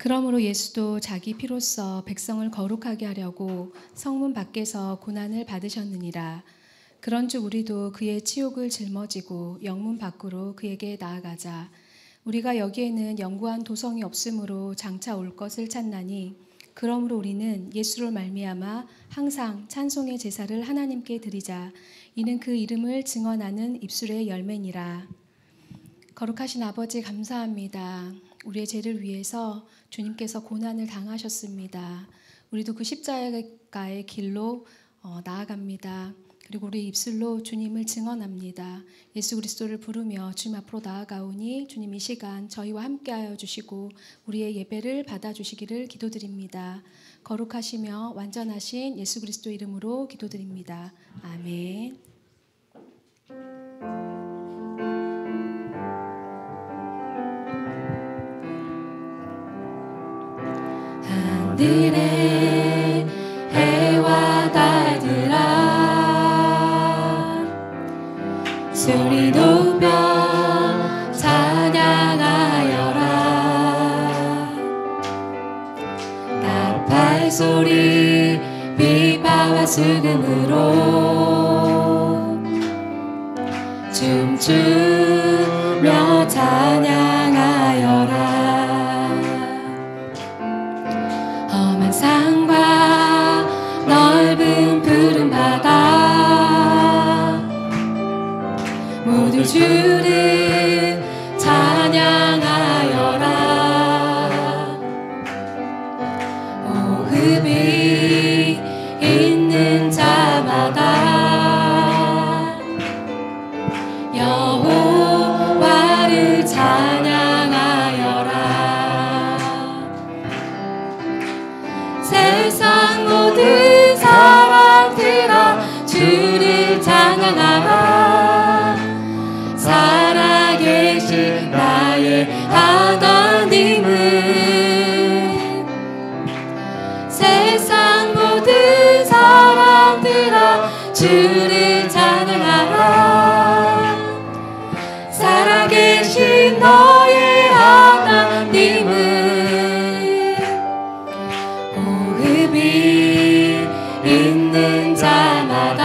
그러므로 예수도 자기 피로써 백성을 거룩하게 하려고 성문 밖에서 고난을 받으셨느니라. 그런즉 우리도 그의 치욕을 짊어지고 영문 밖으로 그에게 나아가자. 우리가 여기에는 영구한 도성이 없으므로 장차 올 것을 찾나니 그러므로 우리는 예수로 말미암아 항상 찬송의 제사를 하나님께 드리자. 이는 그 이름을 증언하는 입술의 열매니라. 거룩하신 아버지 감사합니다. 우리의 죄를 위해서 주님께서 고난을 당하셨습니다. 우리도 그 십자가의 길로 나아갑니다. 그리고 우리 입술로 주님을 증언합니다. 예수 그리스도를 부르며 주님 앞으로 나아가오니 주님 이 시간 저희와 함께하여 주시고 우리의 예배를 받아주시기를 기도드립니다. 거룩하시며 완전하신 예수 그리스도 이름으로 기도드립니다. 아멘. 하늘의 해와 달들아 소리 높여 찬양하여라. 나팔 소리 비파와 수금으로 춤추며 찬양하여라. 험한 산과 넓은 푸른 바다 모두 주를 찬양하여라. 호흡이 있는 자마다 여호와를 찬양하여라. 세상 모든 사람들아 주를 찬양하라. 살아계신 나의 하나님은 세상 모든 사람들아 주를 찬양하라. 살아계신 너의 하나님은 호흡이 있는 자마다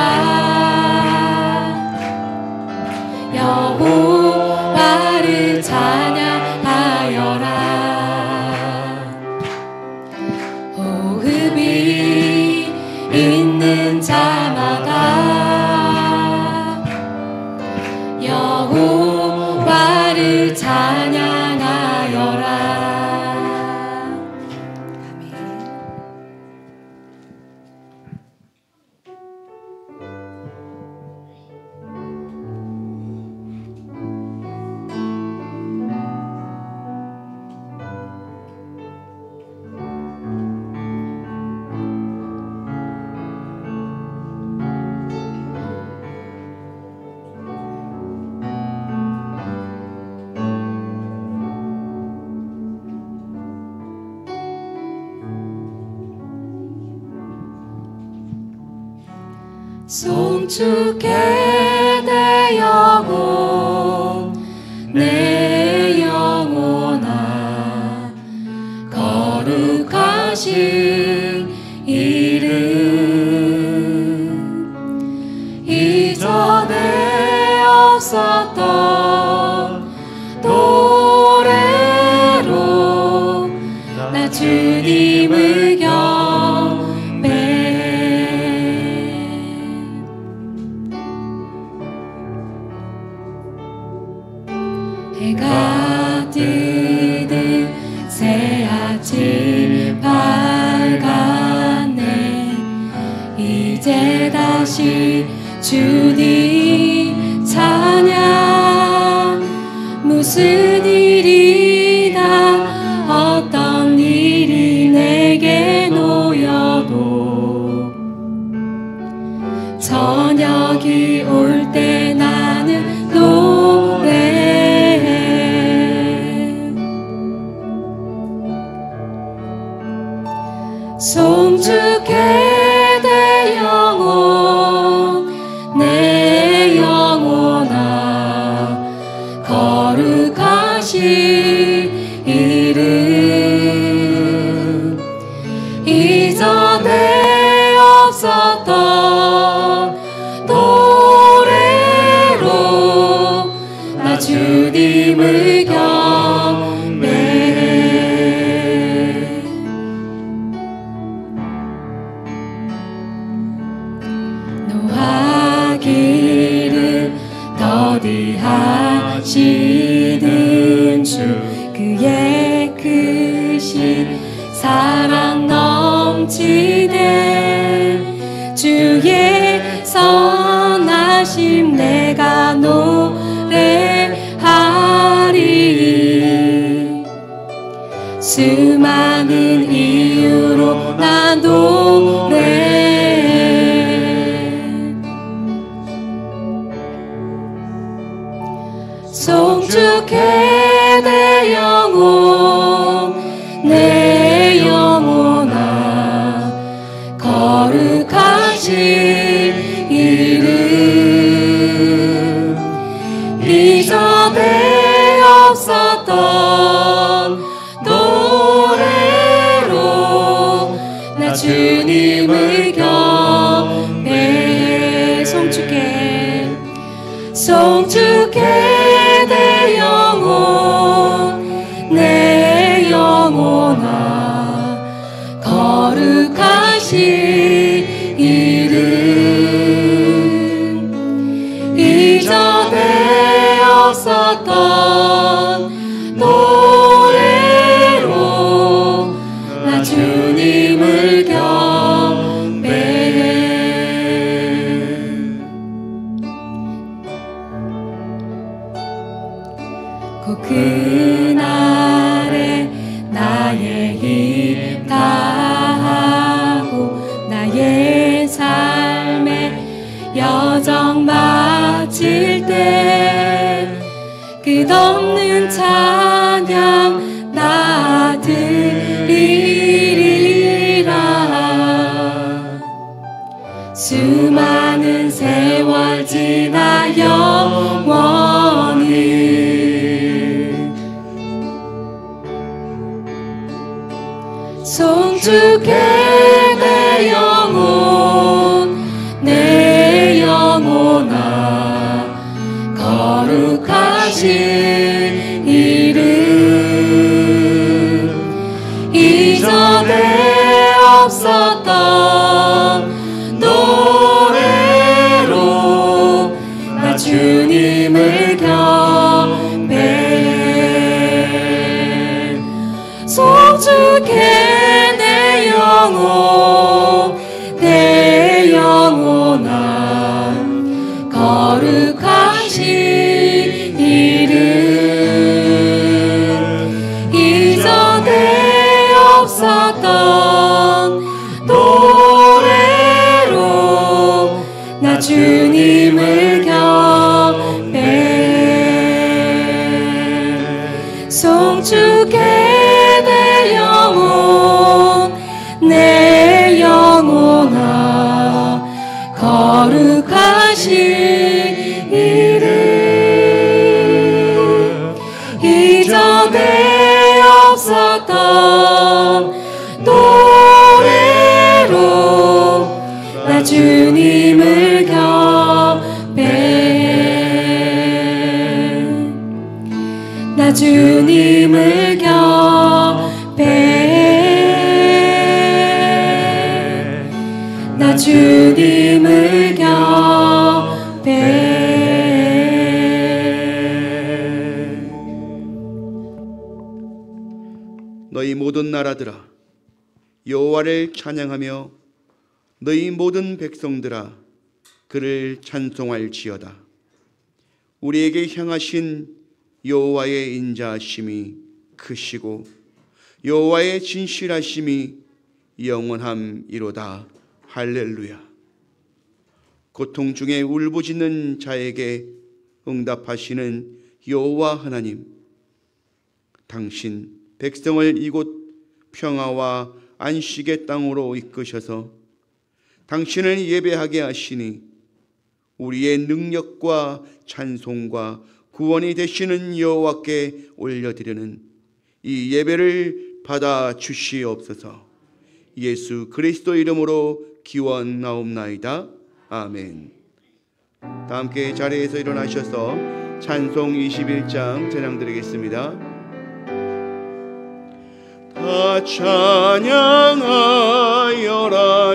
여호와를 찬양하여라. 호흡이 있는 자마다 여호와를 찬양하여라. 송축해 내 영혼 내 영혼아 거룩하신 이름 이전에 없었던 노래로 나 주님을 해가 뜨듯 새 아침 밝았네. 이제 다시 주님 찬양. 무슨 일이다 어떤 일이 내게 놓여도 저녁이 올 때 나는 송축해 내 영혼 내 영혼아 거룩하신 이름 사랑 넘치네. 주의 선하심 내가 노래하리. 수많은 이유로 나 노래해. 송축해 내 영혼 내 영혼아. 거룩하신 이름 이전에 없었던 노래로 나 주님을 경배해. 송축해 송축해 내 영혼 내 영혼아. 거룩하신 이름 이전에 없었던 노래로 나 주님을 경배해. 그날에 나의 힘 다하고 나의 삶에 여정 마칠 때 끝없는 찬양 나 드리리라. 수많은 세월 지나 영원히 송축해 내 영혼 내 영혼아. 거룩하신 이름 이전에 없었던 노래로 나 주님을 경배해. 송축해 내 영혼 내 영혼아. 거룩하신 이름 이전에 없었던 노래로 나 주님을 경배해. 송축해 내 영혼 내 영혼아. 거룩하신 이름 이전에 없었던 노래로 나 주님을 경배해. 나 주님을 경배해. 나 주님을 경배해. 너희 모든 나라들아 여호와를 찬양하며 너희 모든 백성들아 그를 찬송할지어다. 우리에게 향하신 여호와의 인자하심이 크시고 여호와의 진실하심이 영원함이로다. 할렐루야. 고통 중에 울부짖는 자에게 응답하시는 여호와 하나님, 당신 백성을 이곳 평화와 안식의 땅으로 이끄셔서 당신을 예배하게 하시니 우리의 능력과 찬송과 구원이 되시는 여호와께 올려드리는 이 예배를 받아 주시옵소서. 예수 그리스도 이름으로 기원나옵나이다. 아멘. 다 함께 자리에서 일어나셔서 찬송 21장 찬양드리겠습니다. 다 찬양하여라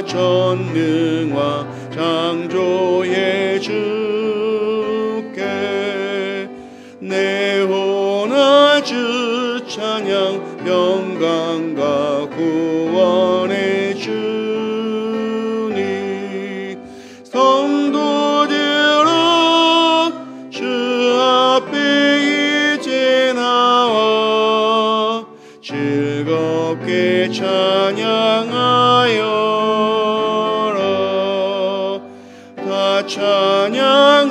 전능와 창조의 주께 내 혼아 주 찬양 영광과 구원의 주님 성도들아 주 앞에 이제 나와 즐겁게 찬양하여라 다 찬양하여라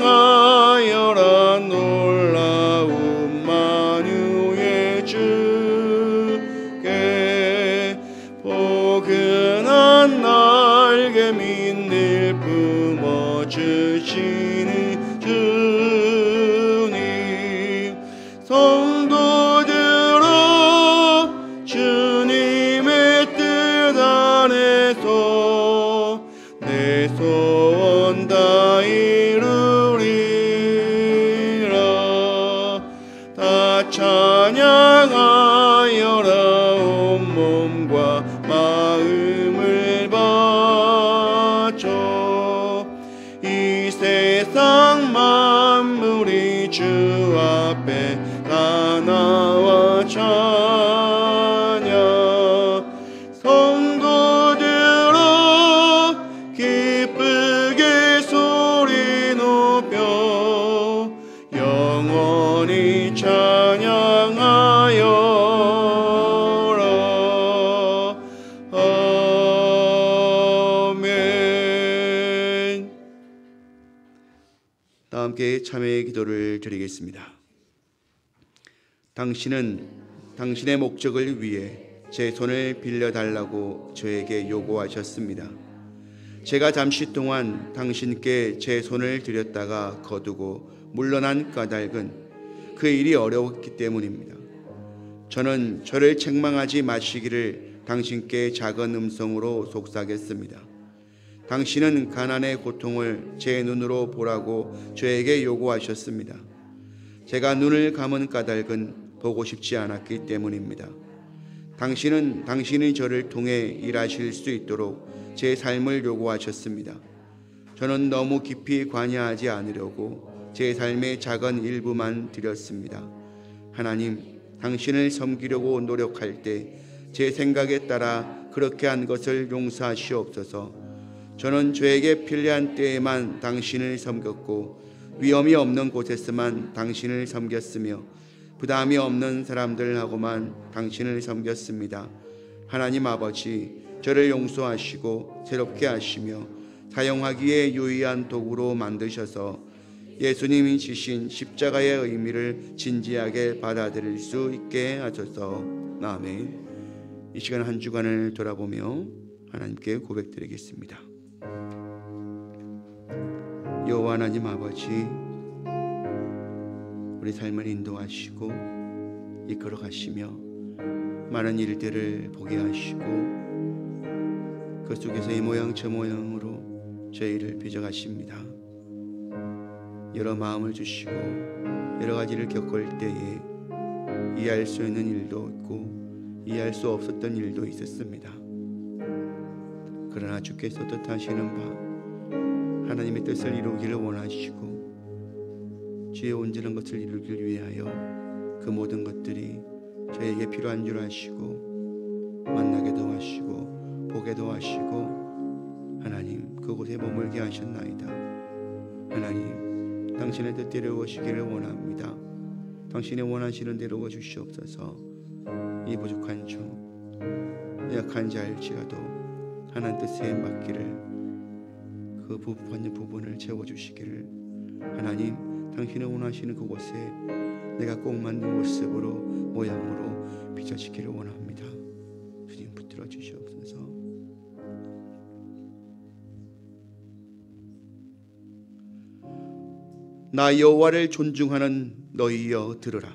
놀라운 만유의 주께 포근한 날개 민들 품어주시는 주님 성도들아 주님의 뜻 안에서 내 소원 다 이루리라 다 찬양하여라 온몸과 마음을 바쳐 이 세상 만물이 주 앞에 다 나와 찬양 성도들아 기쁘게 소리 높여 영원히 찬양하여라 아멘. 다 함께 참회의 기도를 드리겠습니다. 당신은 당신의 목적을 위해 제 손을 빌려달라고 저에게 요구하셨습니다. 제가 잠시 동안 당신께 제 손을 드렸다가 거두고 물러난 까닭은 그 일이 어려웠기 때문입니다. 저는 저를 책망하지 마시기를 당신께 작은 음성으로 속삭였습니다. 당신은 가난의 고통을 제 눈으로 보라고 저에게 요구하셨습니다. 제가 눈을 감은 까닭은 보고 싶지 않았기 때문입니다. 당신은 당신이 저를 통해 일하실 수 있도록 제 삶을 요구하셨습니다. 저는 너무 깊이 관여하지 않으려고 제 삶의 작은 일부만 드렸습니다. 하나님, 당신을 섬기려고 노력할 때 제 생각에 따라 그렇게 한 것을 용서하시옵소서. 저는 저에게 필요한 때에만 당신을 섬겼고 위험이 없는 곳에서만 당신을 섬겼으며 부담이 없는 사람들하고만 당신을 섬겼습니다. 하나님 아버지, 저를 용서하시고 새롭게 하시며 사용하기에 유의한 도구로 만드셔서 예수님이 지신 십자가의 의미를 진지하게 받아들일 수 있게 하소서. 아멘. 이 시간 한 주간을 돌아보며 하나님께 고백드리겠습니다. 여호와 하나님 아버지, 우리 삶을 인도하시고 이끌어 가시며 많은 일들을 보게 하시고 그 속에서 이 모양 저 모양으로 저희를 빚어가십니다. 여러 마음을 주시고 여러 가지를 겪을 때에 이해할 수 있는 일도 있고 이해할 수 없었던 일도 있었습니다. 그러나 주께서 뜻하시는 바 하나님의 뜻을 이루기를 원하시고 주의 온전한 것을 이루길 위하여 그 모든 것들이 저에게 필요한 줄 아시고 만나게도 하시고 보게도 하시고 하나님 그곳에 머물게 하셨나이다. 하나님, 당신의 뜻대로 오시기를 원합니다. 당신의 원하시는 대로 오주시옵소서. 이 부족한 중 약한 자일지라도 하나님 뜻에 맡기를 그 부족한 부분을 채워주시기를 하나님, 당신의 원하시는 그곳에 내가 꼭 맞는 모습으로 모양으로 빚어지기를 원합니다. 주님 붙들어 주시옵소서. 나 여호와를 존중하는 너희여 들으라.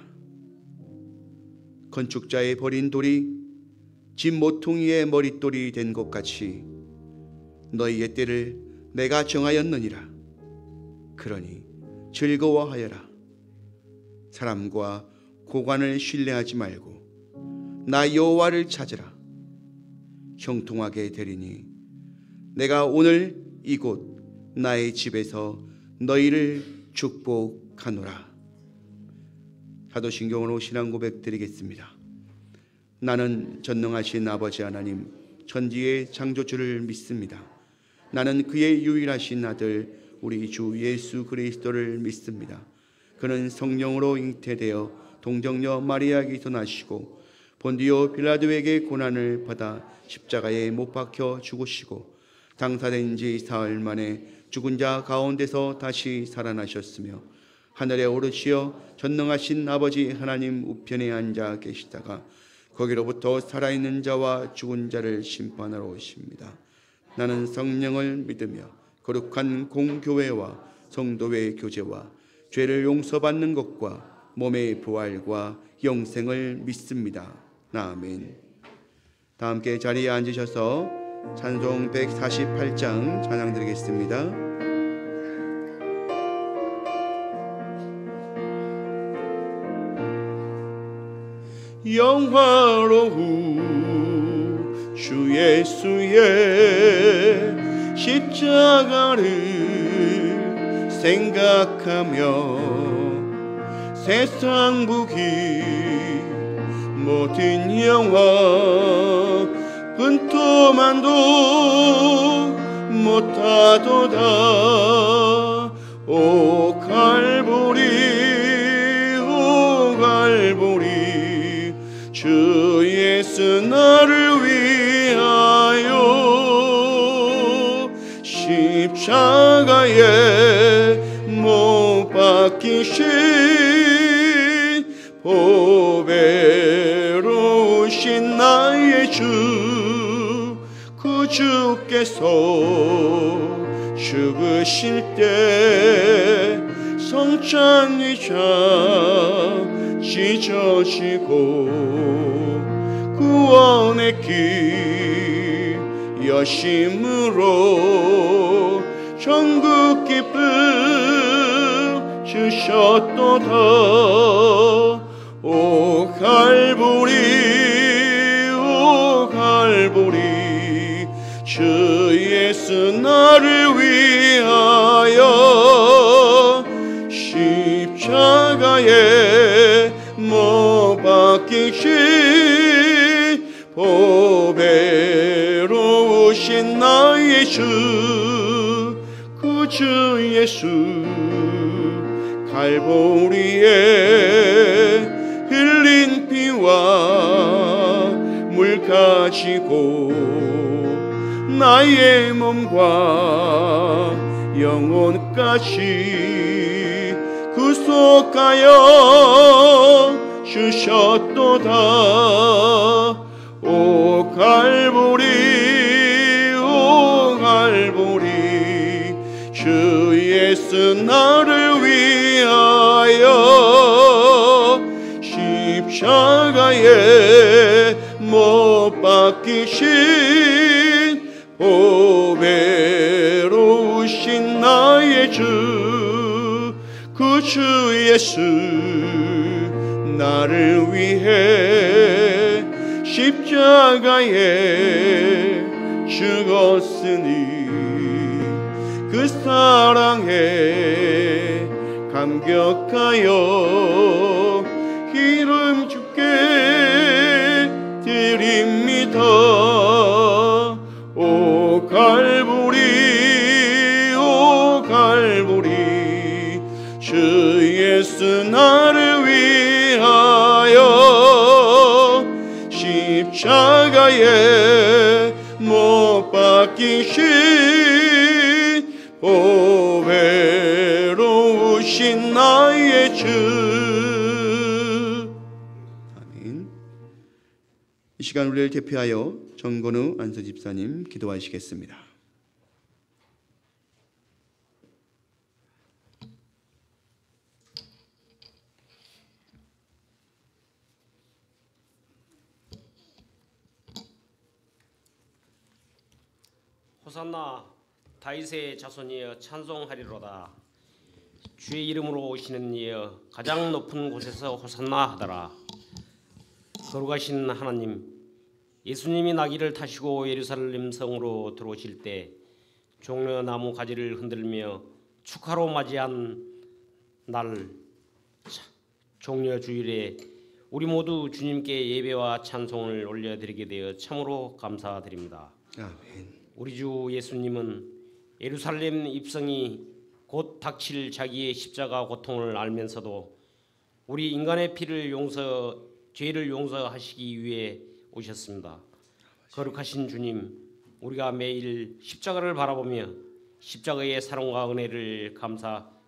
건축자의 버린 돌이 집 모퉁이의 머릿돌이 된 것 같이 너희의 때를 내가 정하였느니라. 그러니 즐거워하여라. 사람과 고관을 신뢰하지 말고 나 여호와를 찾으라. 형통하게 되리니 내가 오늘 이곳 나의 집에서 너희를 축복하노라. 사도신경으로 신앙 고백 드리겠습니다. 나는 전능하신 아버지 하나님 천지의 창조주를 믿습니다. 나는 그의 유일하신 아들 우리 주 예수 그리스도를 믿습니다. 그는 성령으로 잉태되어 동정녀 마리아에게서 나시고 본디오 빌라도에게 고난을 받아 십자가에 못 박혀 죽으시고 장사된 지 사흘 만에 죽은 자 가운데서 다시 살아나셨으며 하늘에 오르시어 전능하신 아버지 하나님 우편에 앉아 계시다가 거기로부터 살아있는 자와 죽은 자를 심판하러 오십니다. 나는 성령을 믿으며 거룩한 공교회와 성도의 교제와 죄를 용서받는 것과 몸의 부활과 영생을 믿습니다. 아멘. 다 함께 자리에 앉으셔서 찬송 148장 찬양 드리겠습니다. 영화로운 주 예수의 십자가를 생각하며 세상 부귀 모든 영화 분토만도 못하도다. 오 갈보리 오 갈보리 주 예수 나를 위하여 십자가에 못 박히신 보배로우신 나의 주 그 주께서 죽으실 때 성찬이자 찢어지고 구원의 길 여심으로 천국 기쁨 주셨도다. 오 갈보리 오 갈보리 주 예수 나를 위하여 십자가에 못 박히신 보배로우신 나의 주 그 주 예수 갈보리에 흘린 피와 물 가지고 나의 몸과 영혼까지 구속하여 주셨도다. 오 갈보리 오 갈보리 주 예수 나를 위하여 십자가에 못 박히신 보배로우신 나의 주 그 주 예수 나를 위해 십자가에 죽었으니 그 사랑에 감격하여 기름 주께 드립니다. 오 갈보리 오 갈보리 주 예수 나를 위하여 십자가에 못 박히신 보배로우신 나의 주. 아멘. 이 시간 우리를 대표하여 정건우 안수집사님 기도하시겠습니다. 호산나 다윗의 자손이여 찬송하리로다. 주의 이름으로 오시는 이여 가장 높은 곳에서 호산나 하더라. 거룩하신 하나님, 예수님이 나귀를 타시고 예루살렘 성으로 들어오실 때 종려나무 가지를 흔들며 축하로 맞이한 날 종려주일에 우리 모두 주님께 예배와 찬송을 올려드리게 되어 참으로 감사드립니다. 아멘. 우리 주 예수님은 예루살렘 입성이 곧 닥칠 자기의 십자가 고통을 알면서도 우리 인간의 죄를 용서하시기 위해 오셨습니다. 거룩하신 주님, 우리가 매일 십자가를 바라보며 십자가의 사랑과 은혜를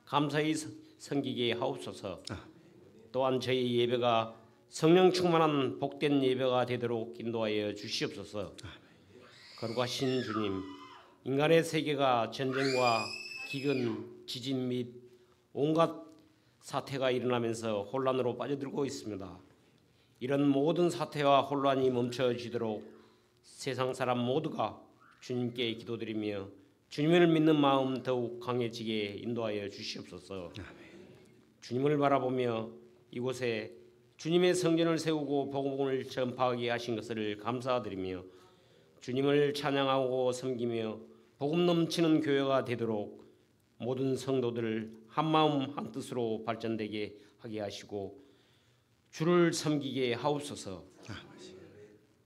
감사히 섬기게 하옵소서. 또한 저희 예배가 성령 충만한 복된 예배가 되도록 인도하여 주시옵소서. 거룩하신 주님, 인간의 세계가 전쟁과 기근, 지진 및 온갖 사태가 일어나면서 혼란으로 빠져들고 있습니다. 이런 모든 사태와 혼란이 멈춰지도록 세상 사람 모두가 주님께 기도드리며 주님을 믿는 마음 더욱 강해지게 인도하여 주시옵소서. 주님을 바라보며 이곳에 주님의 성전을 세우고 복음을 전파하게 하신 것을 감사드리며 주님을 찬양하고 섬기며 복음 넘치는 교회가 되도록 모든 성도들 한마음 한뜻으로 발전되게 하게 하시고 주를 섬기게 하옵소서.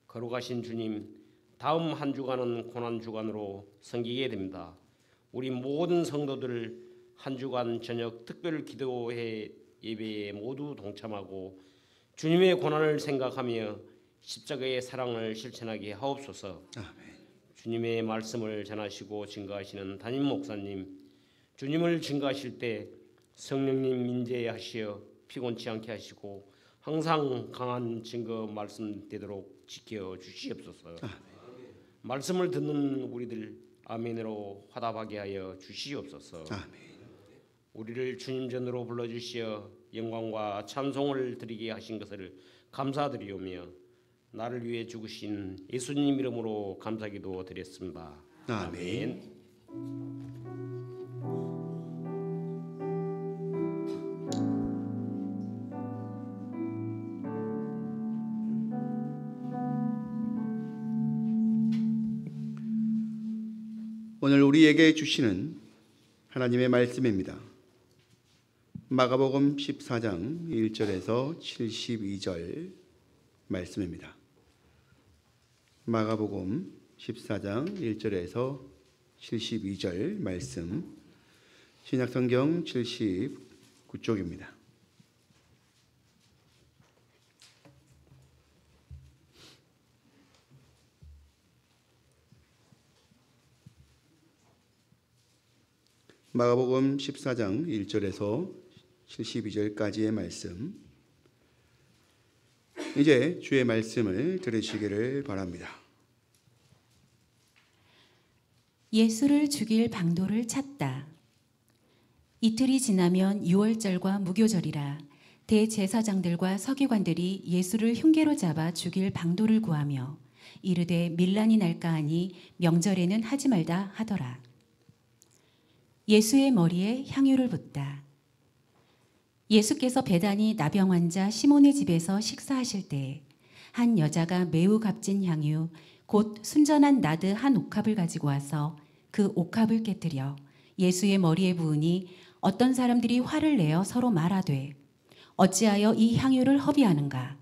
거룩하신 주님, 다음 한 주간은 고난 주간으로 섬기게 됩니다. 우리 모든 성도들 한 주간 저녁 특별 기도회 예배에 모두 동참하고 주님의 고난을 생각하며 십자가의 사랑을 실천하게 하옵소서. 주님의 말씀을 전하시고 증거하시는 담임 목사님, 주님을 증거하실 때 성령님 인재하시어 피곤치 않게 하시고 항상 강한 증거 말씀되도록 지켜 주시옵소서. 말씀을 듣는 우리들 아멘으로 화답하게 하여 주시옵소서. 우리를 주님 전으로 불러주시어 영광과 찬송을 드리게 하신 것을 감사드리오며 나를 위해 죽으신 예수님 이름으로 감사기도 드렸습니다. 아멘. 오늘 우리에게 주시는 하나님의 말씀입니다. 마가복음 14장 1절에서 72절 말씀입니다. 마가복음 14장 1절에서 72절 말씀, 신약성경 79쪽입니다. 마가복음 14장 1절에서 72절까지의 말씀, 이제 주의 말씀을 들으시기를 바랍니다. 예수를 죽일 방도를 찾다. 이틀이 지나면 유월절과 무교절이라 대제사장들과 서기관들이 예수를 흉계로 잡아 죽일 방도를 구하며 이르되 밀란이 날까 하니 명절에는 하지 말다 하더라. 예수의 머리에 향유를 붓다. 예수께서 베다니 나병 환자 시몬의 집에서 식사하실 때 한 여자가 매우 값진 향유 곧 순전한 나드 한 옥합을 가지고 와서 그 옥합을 깨뜨려 예수의 머리에 부으니 어떤 사람들이 화를 내어 서로 말하되 어찌하여 이 향유를 허비하는가?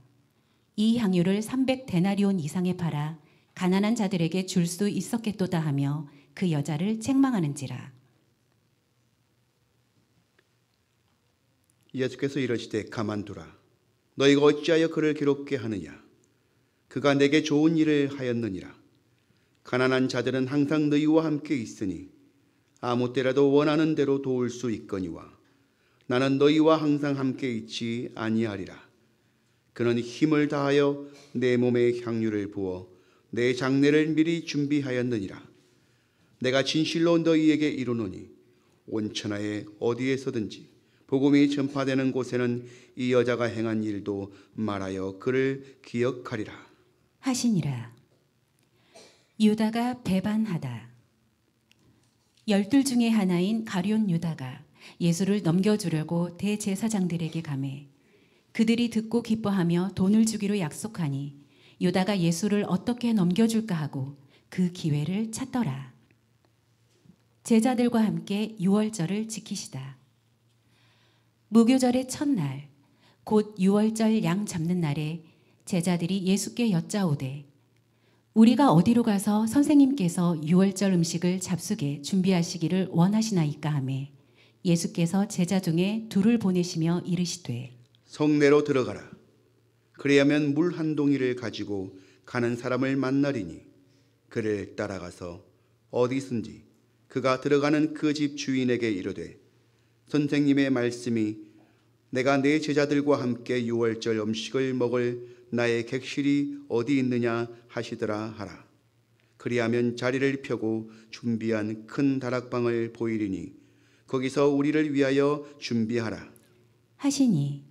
이 향유를 300데나리온 이상에 팔아 가난한 자들에게 줄 수 있었겠도다 하며 그 여자를 책망하는지라. 예수께서 이르시되 가만두라. 너희가 어찌하여 그를 괴롭게 하느냐? 그가 내게 좋은 일을 하였느니라. 가난한 자들은 항상 너희와 함께 있으니 아무 때라도 원하는 대로 도울 수 있거니와 나는 너희와 항상 함께 있지 아니하리라. 그는 힘을 다하여 내 몸에 향유를 부어 내 장례를 미리 준비하였느니라. 내가 진실로 너희에게 이르노니 온 천하에 어디에서든지 복음이 전파되는 곳에는 이 여자가 행한 일도 말하여 그를 기억하리라 하시니라. 유다가 배반하다. 12 중에 하나인 가룟 유다가 예수를 넘겨주려고 대제사장들에게 가매 그들이 듣고 기뻐하며 돈을 주기로 약속하니 유다가 예수를 어떻게 넘겨줄까 하고 그 기회를 찾더라. 제자들과 함께 유월절을 지키시다. 무교절의 첫날 곧 유월절 양 잡는 날에 제자들이 예수께 여짜오되 우리가 어디로 가서 선생님께서 유월절 음식을 잡수게 준비하시기를 원하시나이까 하매 예수께서 제자 중에 둘을 보내시며 이르시되 성내로 들어가라. 그리하면 물 한 동이를 가지고 가는 사람을 만나리니 그를 따라가서 어디든지 그가 들어가는 그 집 주인에게 이르되 선생님의 말씀이 내가 내 제자들과 함께 유월절 음식을 먹을 나의 객실이 어디 있느냐 하시더라 하라. 그리하면 자리를 펴고 준비한 큰 다락방을 보이리니 거기서 우리를 위하여 준비하라 하시니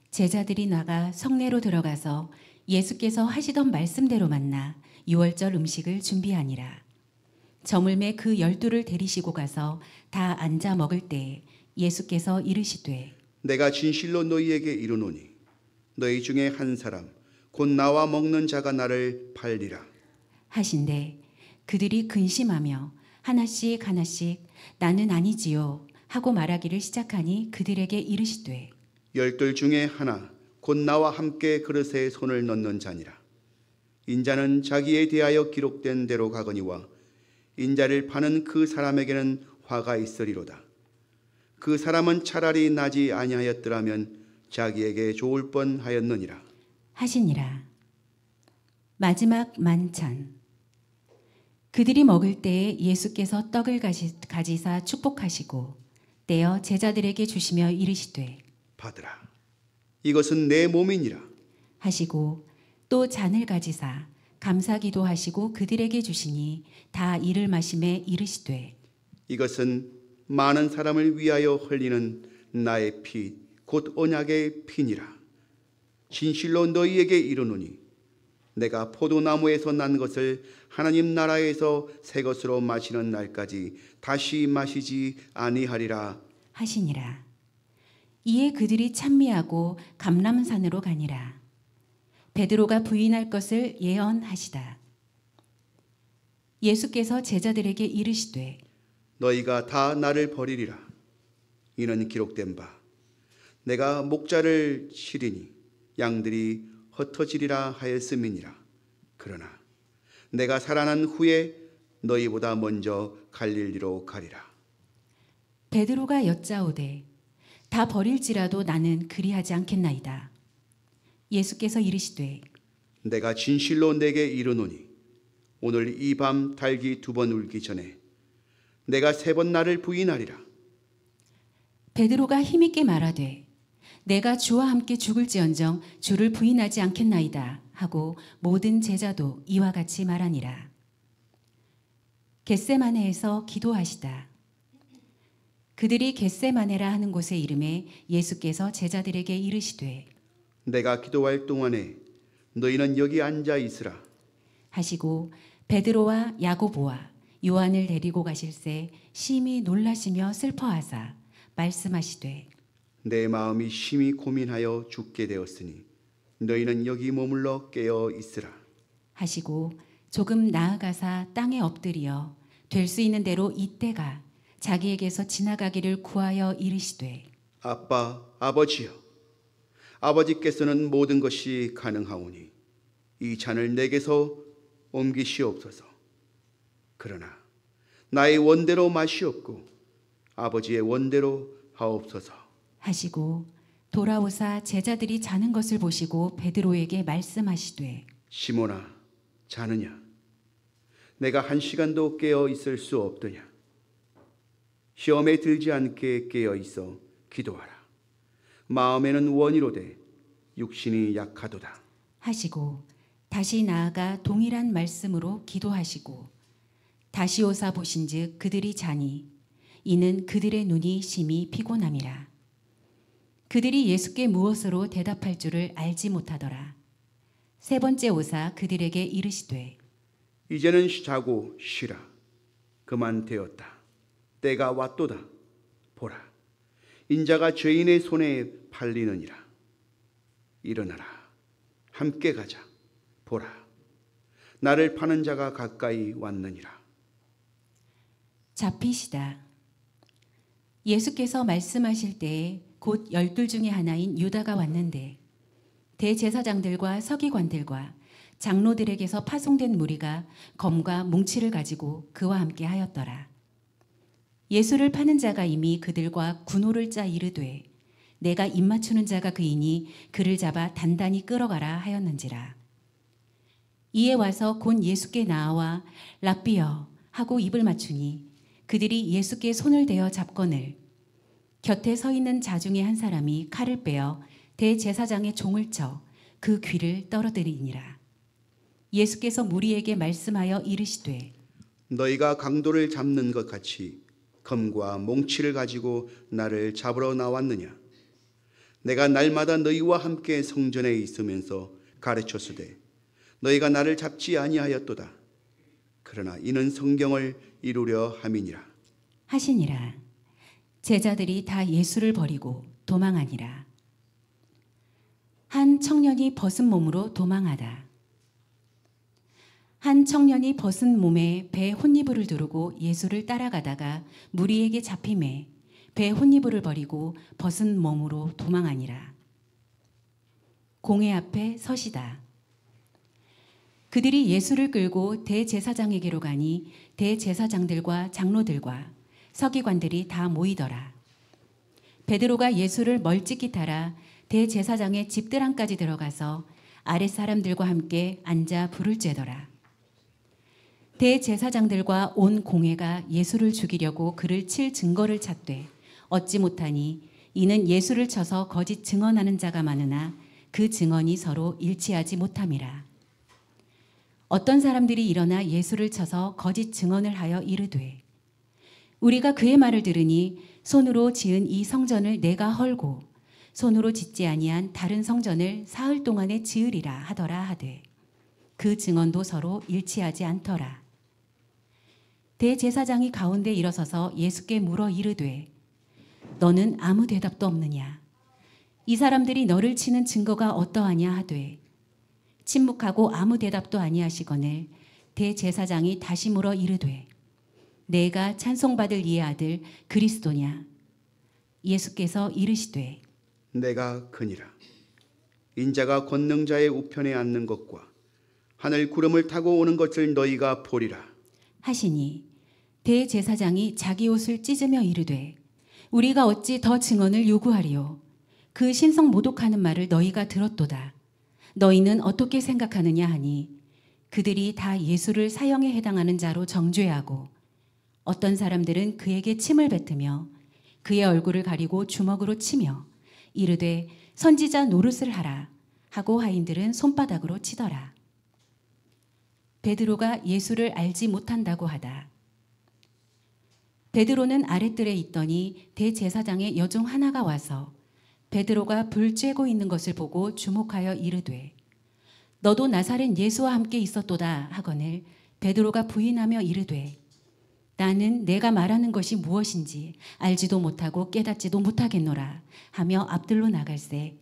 제자들이 나가 성내로 들어가서 예수께서 하시던 말씀대로 만나 유월절 음식을 준비하니라. 저물매 그 12를 데리시고 가서 다 앉아 먹을 때에 예수께서 이르시되 내가 진실로 너희에게 이르노니 너희 중에 한 사람 곧 나와 먹는 자가 나를 팔리라 하신대 그들이 근심하며 하나씩 하나씩 나는 아니지요 하고 말하기를 시작하니 그들에게 이르시되 12 중에 하나 곧 나와 함께 그릇에 손을 넣는 자니라. 인자는 자기에 대하여 기록된 대로 가거니와 인자를 파는 그 사람에게는 화가 있으리로다. 그 사람은 차라리 나지 아니하였더라면 자기에게 좋을 뻔하였느니라 하시니라. 마지막 만찬. 그들이 먹을 때에 예수께서 떡을 가지사 축복하시고 떼어 제자들에게 주시며 이르시되 받으라. 이것은 내 몸이니라 하시고 또 잔을 가지사 감사기도 하시고 그들에게 주시니 다 이를 마시매 이르시되 이것은 많은 사람을 위하여 흘리는 나의 피 곧 언약의 피니라. 진실로 너희에게 이르노니 내가 포도나무에서 난 것을 하나님 나라에서 새 것으로 마시는 날까지 다시 마시지 아니하리라 하시니라. 이에 그들이 찬미하고 감람산으로 가니라. 베드로가 부인할 것을 예언하시다. 예수께서 제자들에게 이르시되 너희가 다 나를 버리리라. 이는 기록된 바 내가 목자를 치리니 양들이 흩어지리라 하였음이니라. 그러나 내가 살아난 후에 너희보다 먼저 갈릴리로 가리라. 베드로가 여짜오되 다 버릴지라도 나는 그리하지 않겠나이다. 예수께서 이르시되 내가 진실로 내게 이르노니 오늘 이 밤 닭이 2번 울기 전에 내가 3번 나를 부인하리라. 베드로가 힘있게 말하되 내가 주와 함께 죽을지언정 주를 부인하지 않겠나이다 하고 모든 제자도 이와 같이 말하니라. 겟세마네에서 기도하시다. 그들이 겟세마네라 하는 곳에 이름에 예수께서 제자들에게 이르시되 내가 기도할 동안에 너희는 여기 앉아 있으라 하시고 베드로와 야고보와 요한을 데리고 가실새 심히 놀라시며 슬퍼하사 말씀하시되 내 마음이 심히 고민하여 죽게 되었으니 너희는 여기 머물러 깨어 있으라 하시고 조금 나아가사 땅에 엎드리어 될 수 있는 대로 이때가 자기에게서 지나가기를 구하여 이르시되 아빠 아버지여 아버지께서는 모든 것이 가능하오니 이 잔을 내게서 옮기시옵소서. 그러나 나의 원대로 마시옵고 아버지의 원대로 하옵소서 하시고 돌아오사 제자들이 자는 것을 보시고 베드로에게 말씀하시되 시몬아 자느냐 내가 1시간도 깨어 있을 수 없더냐 시험에 들지 않게 깨어 있어 기도하라. 마음에는 원이로되 육신이 약하도다 하시고 다시 나아가 동일한 말씀으로 기도하시고 다시 오사 보신즉 그들이 자니 이는 그들의 눈이 심히 피곤함이라. 그들이 예수께 무엇으로 대답할 줄을 알지 못하더라. 3번째 오사 그들에게 이르시되 이제는 자고 쉬라. 그만 되었다. 때가 왔도다. 보라 인자가 죄인의 손에 팔리느니라. 일어나라 함께 가자. 보라 나를 파는 자가 가까이 왔느니라. 잡히시다. 예수께서 말씀하실 때에 곧 12 중에 하나인 유다가 왔는데 대제사장들과 서기관들과 장로들에게서 파송된 무리가 검과 뭉치를 가지고 그와 함께 하였더라. 예수를 파는 자가 이미 그들과 군호를 짜 이르되 내가 입맞추는 자가 그이니 그를 잡아 단단히 끌어가라 하였는지라. 이에 와서 곧 예수께 나아와 랍비여 하고 입을 맞추니 그들이 예수께 손을 대어 잡거늘 곁에 서 있는 자 중에 한 사람이 칼을 빼어 대제사장의 종을 쳐 그 귀를 떨어뜨리니라. 예수께서 무리에게 말씀하여 이르시되 너희가 강도를 잡는 것 같이 검과 몽치를 가지고 나를 잡으러 나왔느냐? 내가 날마다 너희와 함께 성전에 있으면서 가르쳤으되 너희가 나를 잡지 아니하였도다. 그러나 이는 성경을 이루려 함이니라 하시니라. 제자들이 다 예수를 버리고 도망하니라. 한 청년이 벗은 몸으로 도망하다. 한 청년이 벗은 몸에 배 혼니부를 두르고 예수를 따라가다가 무리에게 잡힘에 배 혼니부를 버리고 벗은 몸으로 도망하니라. 공회 앞에 서시다. 그들이 예수를 끌고 대제사장에게로 가니 대제사장들과 장로들과 서기관들이 다 모이더라. 베드로가 예수를 멀찍이 따라 대제사장의 집들 안까지 들어가서 아랫 사람들과 함께 앉아 불을 쬐더라. 대제사장들과 온 공회가 예수를 죽이려고 그를 칠 증거를 찾되 얻지 못하니 이는 예수를 쳐서 거짓 증언하는 자가 많으나 그 증언이 서로 일치하지 못함이라. 어떤 사람들이 일어나 예수를 쳐서 거짓 증언을 하여 이르되 우리가 그의 말을 들으니 손으로 지은 이 성전을 내가 헐고 손으로 짓지 아니한 다른 성전을 사흘 동안에 지으리라 하더라 하되 그 증언도 서로 일치하지 않더라. 대제사장이 가운데 일어서서 예수께 물어 이르되 너는 아무 대답도 없느냐? 이 사람들이 너를 치는 증거가 어떠하냐 하되 침묵하고 아무 대답도 아니하시거늘 대제사장이 다시 물어 이르되 내가 찬송받을 이의 아들 그리스도냐? 예수께서 이르시되 내가 그니라. 인자가 권능자의 우편에 앉는 것과 하늘 구름을 타고 오는 것을 너희가 보리라 하시니 대제사장이 자기 옷을 찢으며 이르되 우리가 어찌 더 증언을 요구하리요? 그 신성 모독하는 말을 너희가 들었도다. 너희는 어떻게 생각하느냐 하니 그들이 다 예수를 사형에 해당하는 자로 정죄하고 어떤 사람들은 그에게 침을 뱉으며 그의 얼굴을 가리고 주먹으로 치며 이르되 선지자 노릇을 하라 하고 하인들은 손바닥으로 치더라. 베드로가 예수를 알지 못한다고 하다. 베드로는 아랫뜰에 있더니 대제사장의 여종 하나가 와서 베드로가 불 쬐고 있는 것을 보고 주목하여 이르되 너도 나사렛 예수와 함께 있었도다 하거늘 베드로가 부인하며 이르되 나는 내가 말하는 것이 무엇인지 알지도 못하고 깨닫지도 못하겠노라 하며 앞들로 나갈새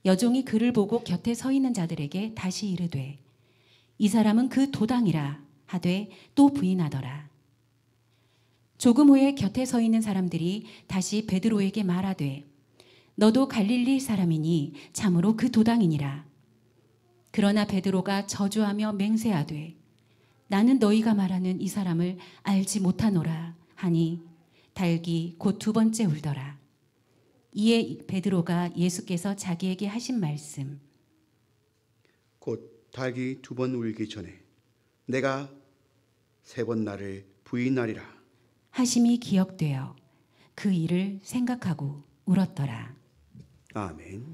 여종이 그를 보고 곁에 서 있는 자들에게 다시 이르되 이 사람은 그 도당이라 하되 또 부인하더라. 조금 후에 곁에 서 있는 사람들이 다시 베드로에게 말하되 너도 갈릴리 사람이니 참으로 그 도당이니라. 그러나 베드로가 저주하며 맹세하되 나는 너희가 말하는 이 사람을 알지 못하노라 하니 달기 곧 두 번째 울더라. 이에 베드로가 예수께서 자기에게 하신 말씀 곧 닭이 두 번 울기 전에 내가 세 번 나를 부인하리라 하심이 기억되어 그 일을 생각하고 울었더라. 아멘.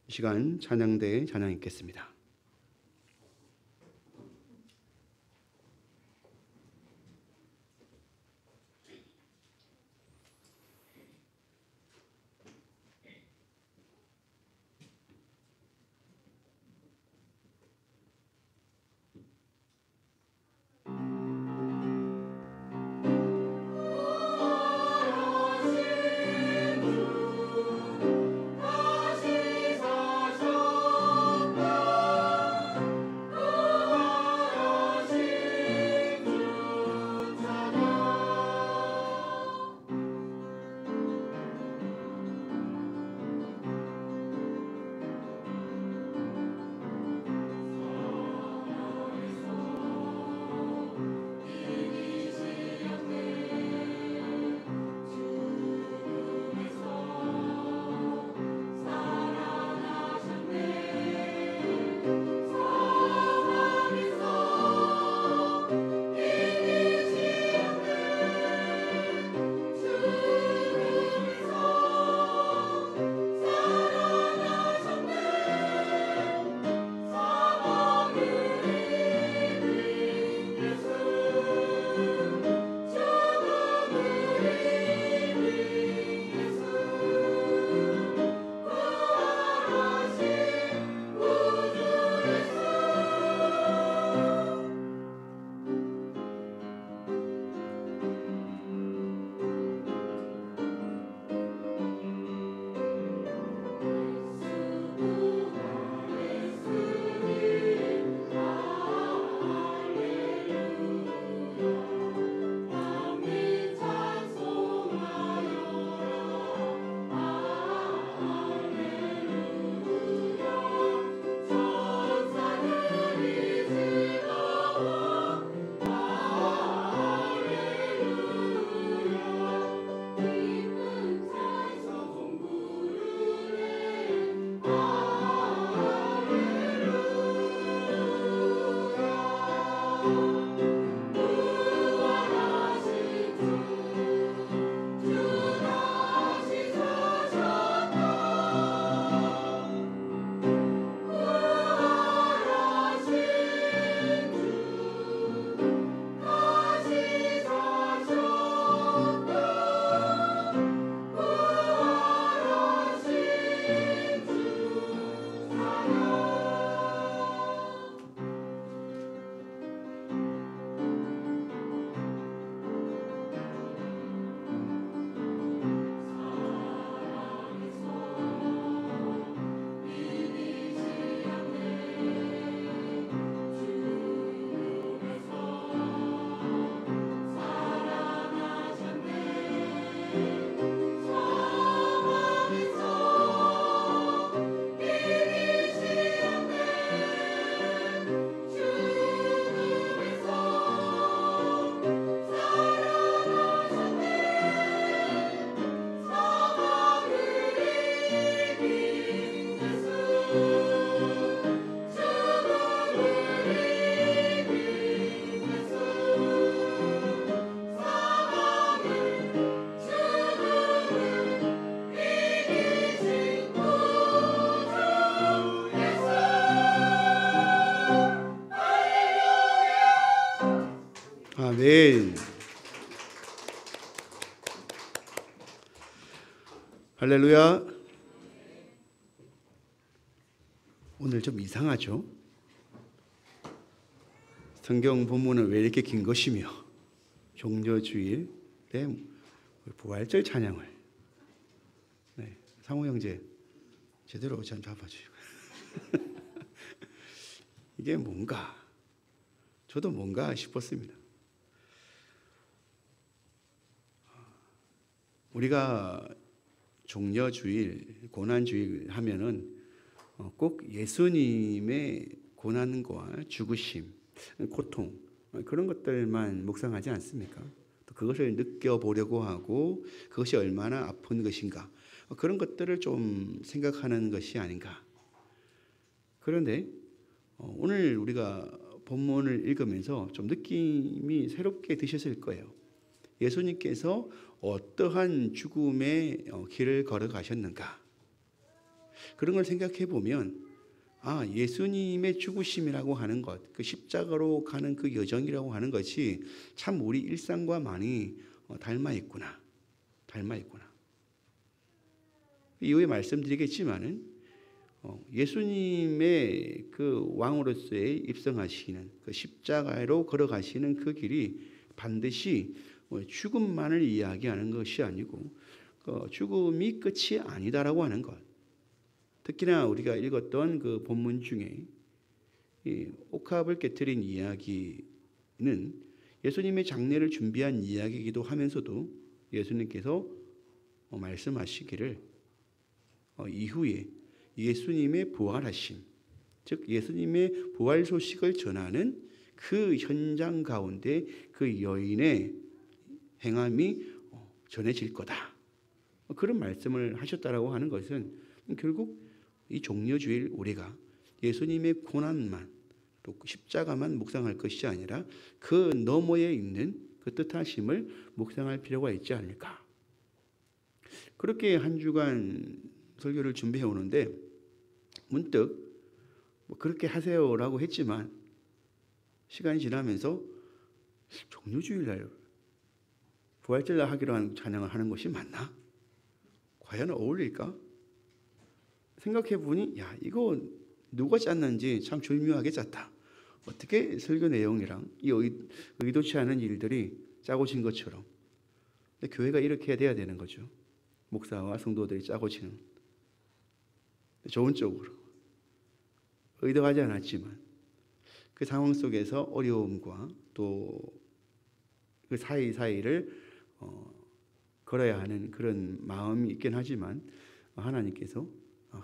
이 시간 찬양대에 찬양 읽겠습니다. 아멘. 할렐루야. 오늘 좀 이상하죠? 성경 본문은 왜 이렇게 긴 것이며 종려주일 때 부활절 찬양을 상호 형제 제대로 좀 잡아주시고 이게 뭔가 저도 뭔가 싶었습니다. 우리가 종려주일, 고난주일 하면은 꼭 예수님의 고난과 죽으심, 고통 그런 것들만 묵상하지 않습니까? 또 그것을 느껴보려고 하고 그것이 얼마나 아픈 것인가 그런 것들을 좀 생각하는 것이 아닌가. 그런데 오늘 우리가 본문을 읽으면서 좀 느낌이 새롭게 드셨을 거예요. 예수님께서 어떠한 죽음의 길을 걸어가셨는가. 그런 걸 생각해 보면 예수님의 죽으심이라고 하는 것, 그 십자가로 가는 그 여정이라고 하는 것이 참 우리 일상과 많이 닮아 있구나. 이후에 말씀드리겠지만은 예수님의 그 왕으로서의 입성하시는 그 십자가로 걸어가시는 그 길이 반드시 죽음만을 이야기하는 것이 아니고 죽음이 끝이 아니다라고 하는 것. 특히나 우리가 읽었던 그 본문 중에 이 옥합을 깨뜨린 이야기는 예수님의 장례를 준비한 이야기이기도 하면서도 예수님께서 말씀하시기를 이후에 예수님의 부활하심, 즉 예수님의 부활 소식을 전하는 그 현장 가운데 그 여인의 행함이 전해질 거다. 그런 말씀을 하셨다라고 하는 것은 결국 이 종려주일 우리가 예수님의 고난만 또 십자가만 묵상할 것이 아니라 그 너머에 있는 그 뜻하심을 묵상할 필요가 있지 않을까. 그렇게 한 주간 설교를 준비해 오는데 문득 그렇게 하세요라고 했지만 시간이 지나면서 종려주일날 부활절날 하기로 한 찬양을 하는 것이 맞나? 과연 어울릴까? 생각해 보니 이거 누가 짰는지 참 절묘하게 짰다. 어떻게 설교 내용이랑 이 의도치 않은 일들이 짜고진 것처럼. 근데 교회가 이렇게 돼야 되는 거죠. 목사와 성도들이 짜고지는 좋은 쪽으로 의도하지 않았지만 그 상황 속에서 어려움과 또 그 사이사이를 걸어야 하는 그런 마음이 있긴 하지만 하나님께서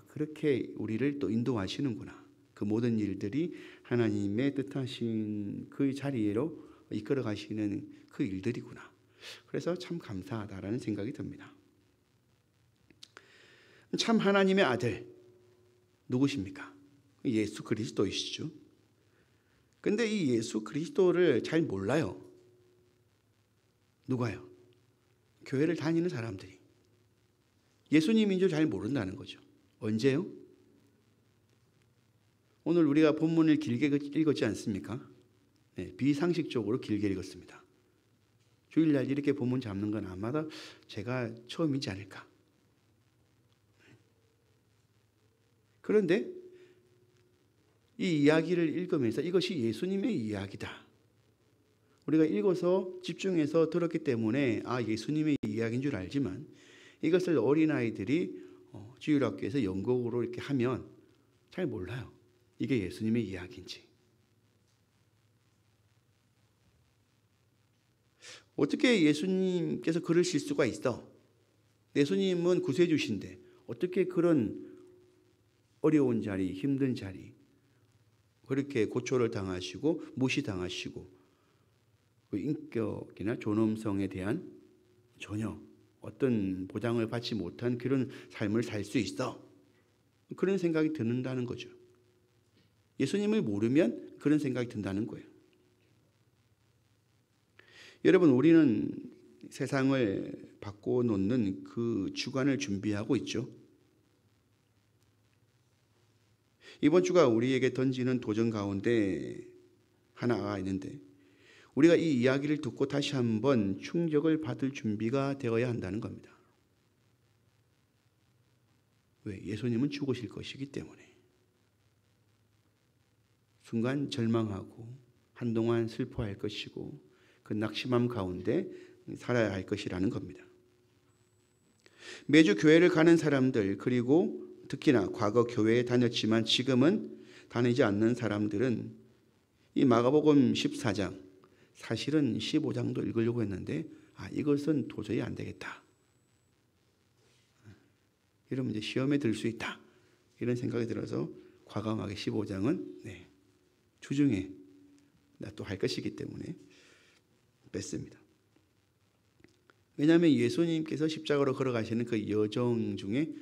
그렇게 우리를 또 인도하시는구나. 그 모든 일들이 하나님의 뜻하신 그 자리로 이끌어 가시는 그 일들이구나. 그래서 참 감사하다라는 생각이 듭니다. 참 하나님의 아들 누구십니까? 예수 그리스도이시죠. 근데 이 예수 그리스도를 잘 몰라요. 누가요? 교회를 다니는 사람들이. 예수님인 줄 잘 모른다는 거죠. 언제요? 오늘 우리가 본문을 길게 읽었지 않습니까? 비상식적으로 길게 읽었습니다. 주일날 이렇게 본문 잡는 건 아마도 제가 처음이지 않을까. 그런데 이 이야기를 읽으면서 이것이 예수님의 이야기다. 우리가 읽어서 집중해서 들었기 때문에 예수님의 이야기인 줄 알지만 이것을 어린아이들이 주일학교에서 연극으로 이렇게 하면 잘 몰라요. 이게 예수님의 이야기인지. 어떻게 예수님께서 그러실 수가 있어? 예수님은 구세주신데 어떻게 그런 어려운 자리, 힘든 자리 그렇게 고초를 당하시고 무시당하시고 그 인격이나 존엄성에 대한 전혀 어떤 보장을 받지 못한 그런 삶을 살 수 있어. 그런 생각이 든다는 거죠. 예수님을 모르면 그런 생각이 든다는 거예요. 여러분, 우리는 세상을 바꿔놓는 그 주간을 준비하고 있죠. 이번 주가 우리에게 던지는 도전 가운데 하나가 있는데 우리가 이 이야기를 듣고 다시 한번 충격을 받을 준비가 되어야 한다는 겁니다. 왜? 예수님은 죽으실 것이기 때문에. 순간 절망하고 한동안 슬퍼할 것이고 그 낙심함 가운데 살아야 할 것이라는 겁니다. 매주 교회를 가는 사람들, 그리고 특히나 과거 교회에 다녔지만 지금은 다니지 않는 사람들은 이 마가복음 14장, 사실은 15장도 읽으려고 했는데 이것은 도저히 안 되겠다. 이러면 이제 시험에 들 수 있다. 이런 생각이 들어서 과감하게 15장은 주중에 또 할 것이기 때문에 뺐습니다. 왜냐하면 예수님께서 십자가로 걸어가시는 그 여정 중에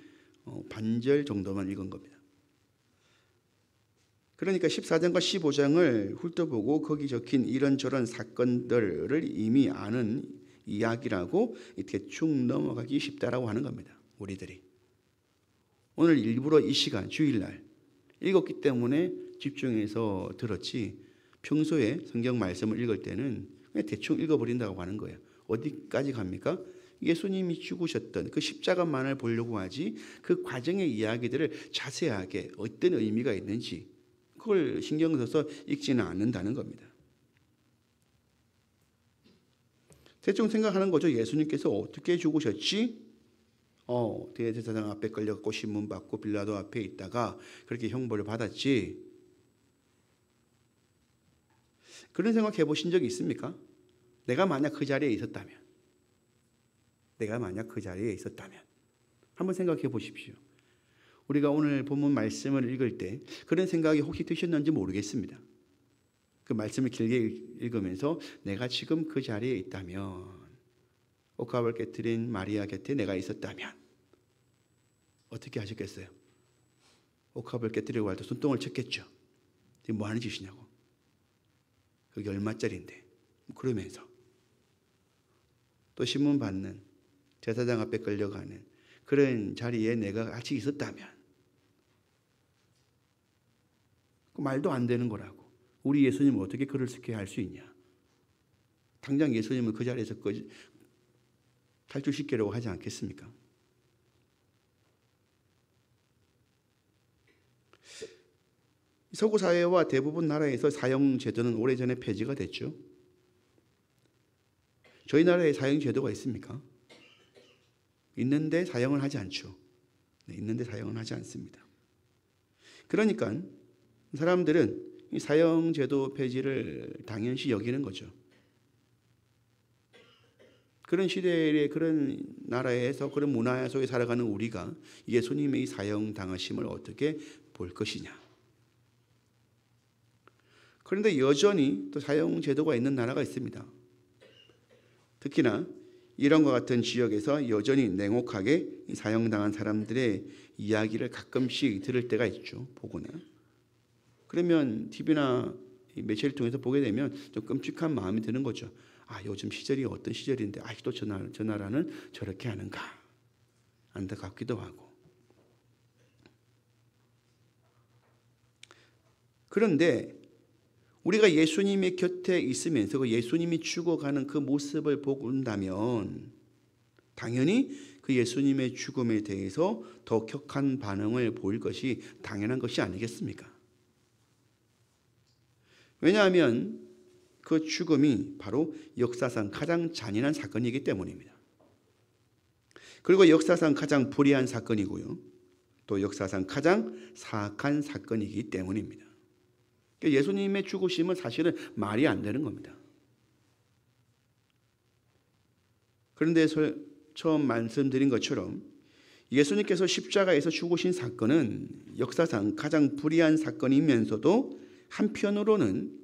반절 정도만 읽은 겁니다. 그러니까 14장과 15장을 훑어보고 거기 적힌 이런저런 사건들을 이미 아는 이야기라고 대충 넘어가기 쉽다라고 하는 겁니다. 우리들이. 오늘 일부러 이 시간 주일날 읽었기 때문에 집중해서 들었지, 평소에 성경 말씀을 읽을 때는 그냥 대충 읽어버린다고 하는 거예요. 어디까지 갑니까? 예수님이 죽으셨던 그 십자가만을 보려고 하지 그 과정의 이야기들을 자세하게 어떤 의미가 있는지 그걸 신경 써서 읽지는 않는다는 겁니다. 대충 생각하는 거죠. 예수님께서 어떻게 죽으셨지? 대제사장 앞에 끌려갖고 신문받고 빌라도 앞에 있다가 그렇게 형벌을 받았지. 그런 생각 해보신 적이 있습니까? 내가 만약 그 자리에 있었다면, 한번 생각해 보십시오. 우리가 오늘 본문 말씀을 읽을 때 그런 생각이 혹시 드셨는지 모르겠습니다. 그 말씀을 길게 읽으면서 내가 지금 그 자리에 있다면, 옥합을 깨뜨린 마리아 곁에 내가 있었다면 어떻게 하셨겠어요? 옥합을 깨뜨리고 할 때 손동을 쳤겠죠. 지금 뭐 하는 짓이냐고. 그게 얼마짜리인데. 그러면서 또 신문 받는, 제사장 앞에 끌려가는 그런 자리에 내가 같이 있었다면, 말도 안 되는 거라고. 우리 예수님은 어떻게 그렇게 할 수 있냐. 당장 예수님을 그 자리에서 탈출시키려고 하지 않겠습니까? 서구 사회와 대부분 나라에서 사형제도는 오래전에 폐지가 됐죠. 저희 나라에 사형제도가 있습니까? 있는데 사형을 하지 않죠. 있는데 사형은 하지 않습니다. 그러니까 사람들은 이 사형제도 폐지를 당연시 여기는 거죠. 그런 시대의 그런 나라에서 그런 문화 속에 살아가는 우리가 예수님의 이 사형 당하심을 어떻게 볼 것이냐. 그런데 여전히 또 사형 제도가 있는 나라가 있습니다. 특히나 이런과 같은 지역에서 여전히 냉혹하게 사형당한 사람들의 이야기를 가끔씩 들을 때가 있죠. 보거나. 그러면 TV나 매체를 통해서 보게 되면 좀 끔찍한 마음이 드는 거죠. 요즘 시절이 어떤 시절인데 아직도 저 나라는 저렇게 하는가. 안타깝기도 하고. 그런데 우리가 예수님의 곁에 있으면서 그 예수님이 죽어가는 그 모습을 본다면 당연히 그 예수님의 죽음에 대해서 더 격한 반응을 보일 것이 당연한 것이 아니겠습니까? 왜냐하면 그 죽음이 바로 역사상 가장 잔인한 사건이기 때문입니다. 그리고 역사상 가장 불의한 사건이고요. 또 역사상 가장 사악한 사건이기 때문입니다. 예수님의 죽으심은 사실은 말이 안 되는 겁니다. 그런데 처음 말씀드린 것처럼 예수님께서 십자가에서 죽으신 사건은 역사상 가장 불의한 사건이면서도 한편으로는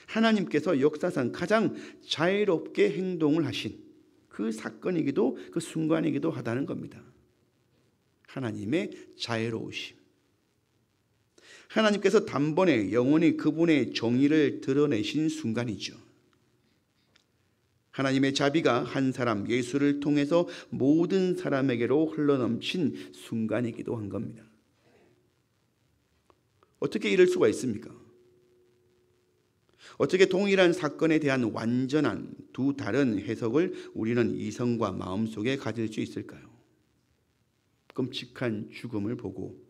하나님께서 역사상 가장 자유롭게 행동을 하신 그 사건이기도 그 순간이기도 하다는 겁니다. 하나님의 자유로우심. 하나님께서 단번에 영원히 그분의 정의를 드러내신 순간이죠. 하나님의 자비가 한 사람 예수를 통해서 모든 사람에게로 흘러넘친 순간이기도 한 겁니다. 어떻게 이럴 수가 있습니까? 어떻게 동일한 사건에 대한 완전한 두 다른 해석을 우리는 이성과 마음속에 가질 수 있을까요? 끔찍한 죽음을 보고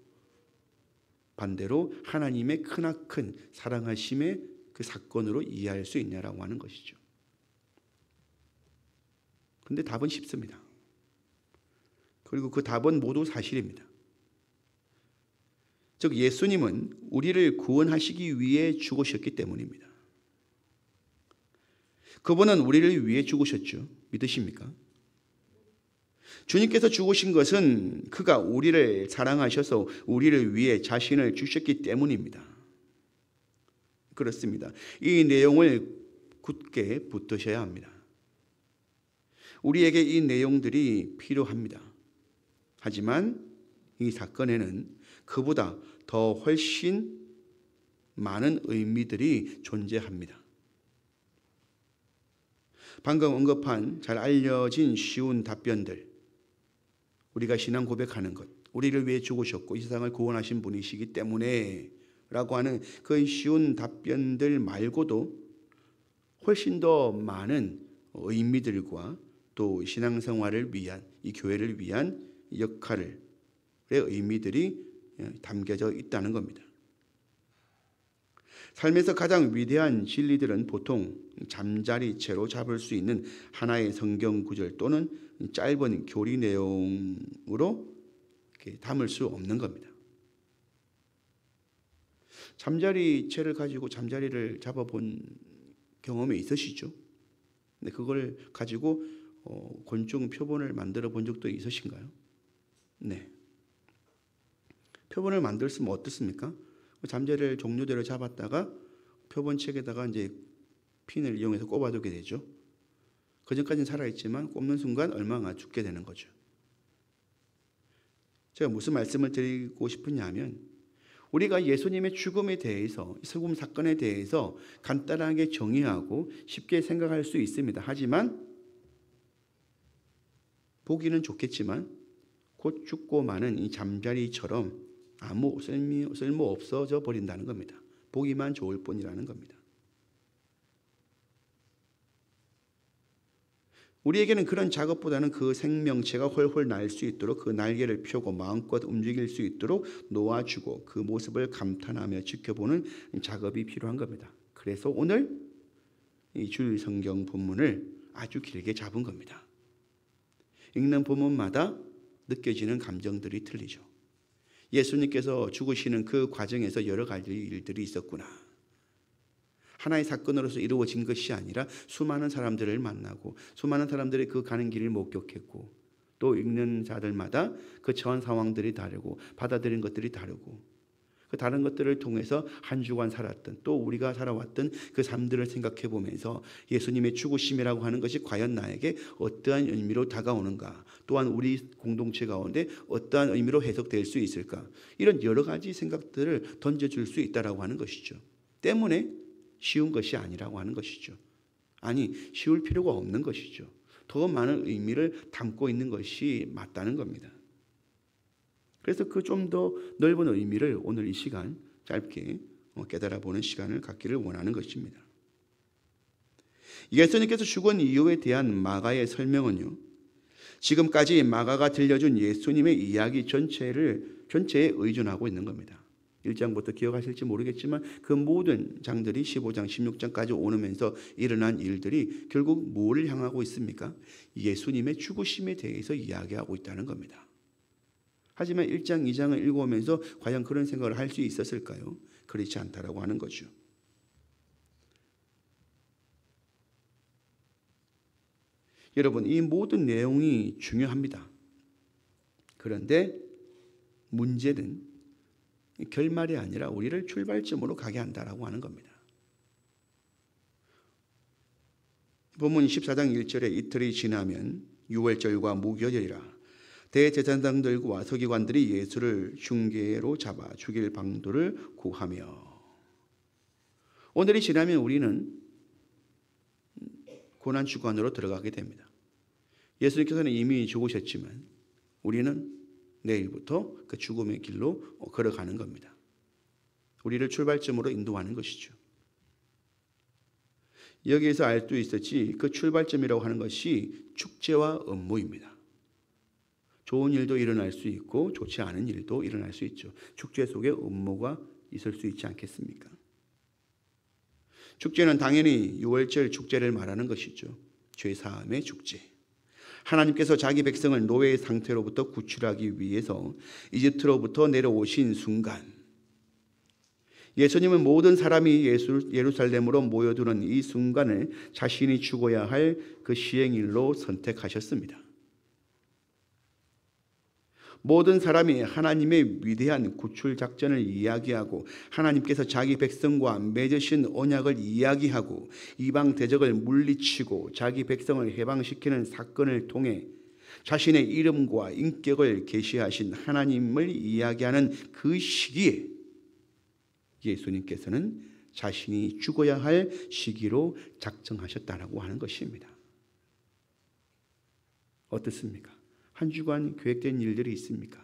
반대로 하나님의 크나큰 사랑하심의 그 사건으로 이해할 수 있냐라고 하는 것이죠. 근데 답은 쉽습니다. 그리고 그 답은 모두 사실입니다. 즉 예수님은 우리를 구원하시기 위해 죽으셨기 때문입니다. 그분은 우리를 위해 죽으셨죠. 믿으십니까? 주님께서 죽으신 것은 그가 우리를 사랑하셔서 우리를 위해 자신을 주셨기 때문입니다. 그렇습니다. 이 내용을 굳게 붙드셔야 합니다. 우리에게 이 내용들이 필요합니다. 하지만 이 사건에는 그보다 더 훨씬 많은 의미들이 존재합니다. 방금 언급한 잘 알려진 쉬운 답변들, 우리가 신앙 고백하는 것, 우리를 위해 죽으셨고 이 세상을 구원하신 분이시기 때문에 라고 하는 그 쉬운 답변들 말고도 훨씬 더 많은 의미들과 또 신앙생활을 위한, 이 교회를 위한 역할의 의미들이 담겨져 있다는 겁니다. 삶에서 가장 위대한 진리들은 보통 잠자리채로 잡을 수 있는 하나의 성경 구절 또는 짧은 교리 내용으로 담을 수 없는 겁니다. 잠자리채를 가지고 잠자리를 잡아본 경험이 있으시죠? 근데 그걸 가지고 곤충 표본을 만들어 본 적도 있으신가요? 네. 표본을 만들었으면 어떻습니까? 잠자리를 종류대로 잡았다가 표본책에다가 이제 핀을 이용해서 꼽아두게 되죠. 그 전까지는 살아있지만 꼽는 순간 얼마나 죽게 되는 거죠. 제가 무슨 말씀을 드리고 싶으냐면 우리가 예수님의 죽음에 대해서, 죽음 사건에 대해서 간단하게 정의하고 쉽게 생각할 수 있습니다. 하지만 보기는 좋겠지만 곧 죽고 마는 이 잠자리처럼 아무 쓸모 없어져 버린다는 겁니다. 보기만 좋을 뿐이라는 겁니다. 우리에게는 그런 작업보다는 그 생명체가 훨훨 날 수 있도록 그 날개를 펴고 마음껏 움직일 수 있도록 놓아주고 그 모습을 감탄하며 지켜보는 작업이 필요한 겁니다. 그래서 오늘 이 주일 성경 본문을 아주 길게 잡은 겁니다. 읽는 본문마다 느껴지는 감정들이 틀리죠. 예수님께서 죽으시는 그 과정에서 여러 가지 일들이 있었구나. 하나의 사건으로서 이루어진 것이 아니라 수많은 사람들을 만나고 수많은 사람들이 그 가는 길을 목격했고 또 읽는 자들마다 그 처한 상황들이 다르고 받아들인 것들이 다르고 그 다른 것들을 통해서 한 주간 살았던 또 우리가 살아왔던 그 삶들을 생각해 보면서 예수님의 죽으심이라고 하는 것이 과연 나에게 어떠한 의미로 다가오는가, 또한 우리 공동체 가운데 어떠한 의미로 해석될 수 있을까, 이런 여러 가지 생각들을 던져줄 수 있다라고 하는 것이죠. 때문에 쉬운 것이 아니라고 하는 것이죠. 아니, 쉬울 필요가 없는 것이죠. 더 많은 의미를 담고 있는 것이 맞다는 겁니다. 그래서 그 좀 더 넓은 의미를 오늘 이 시간 짧게 깨달아보는 시간을 갖기를 원하는 것입니다. 예수님께서 죽은 이유에 대한 마가의 설명은요, 지금까지 마가가 들려준 예수님의 이야기 전체에 의존하고 있는 겁니다. 1장부터 기억하실지 모르겠지만 그 모든 장들이 15장, 16장까지 오면서 일어난 일들이 결국 뭐를 향하고 있습니까? 예수님의 죽으심에 대해서 이야기하고 있다는 겁니다. 하지만 1장, 2장을 읽어오면서 과연 그런 생각을 할 수 있었을까요? 그렇지 않다라고 하는 거죠. 여러분, 이 모든 내용이 중요합니다. 그런데 문제는 결말이 아니라 우리를 출발점으로 가게 한다라고 하는 겁니다. 본문 14장 1절에 이틀이 지나면 유월절과 무교절이라 대제사장들과 서기관들이 예수를 흉계로 잡아 죽일 방도를 구하며, 오늘이 지나면 우리는 고난주간으로 들어가게 됩니다. 예수님께서는 이미 죽으셨지만 우리는 내일부터 그 죽음의 길로 걸어가는 겁니다. 우리를 출발점으로 인도하는 것이죠. 여기에서 알 수 있었지 그 출발점이라고 하는 것이 축제와 업무입니다. 좋은 일도 일어날 수 있고 좋지 않은 일도 일어날 수 있죠. 축제 속에 업무가 있을 수 있지 않겠습니까? 축제는 당연히 유월절 축제를 말하는 것이죠. 죄사함의 축제. 하나님께서 자기 백성을 노예의 상태로부터 구출하기 위해서 이집트로부터 내려오신 순간, 예수님은 모든 사람이 예루살렘으로 모여드는 이 순간을 자신이 죽어야 할 그 시행일로 선택하셨습니다. 모든 사람이 하나님의 위대한 구출 작전을 이야기하고 하나님께서 자기 백성과 맺으신 언약을 이야기하고 이방 대적을 물리치고 자기 백성을 해방시키는 사건을 통해 자신의 이름과 인격을 계시하신 하나님을 이야기하는 그 시기에 예수님께서는 자신이 죽어야 할 시기로 작정하셨다라고 하는 것입니다. 어떻습니까? 한 주간 계획된 일들이 있습니까?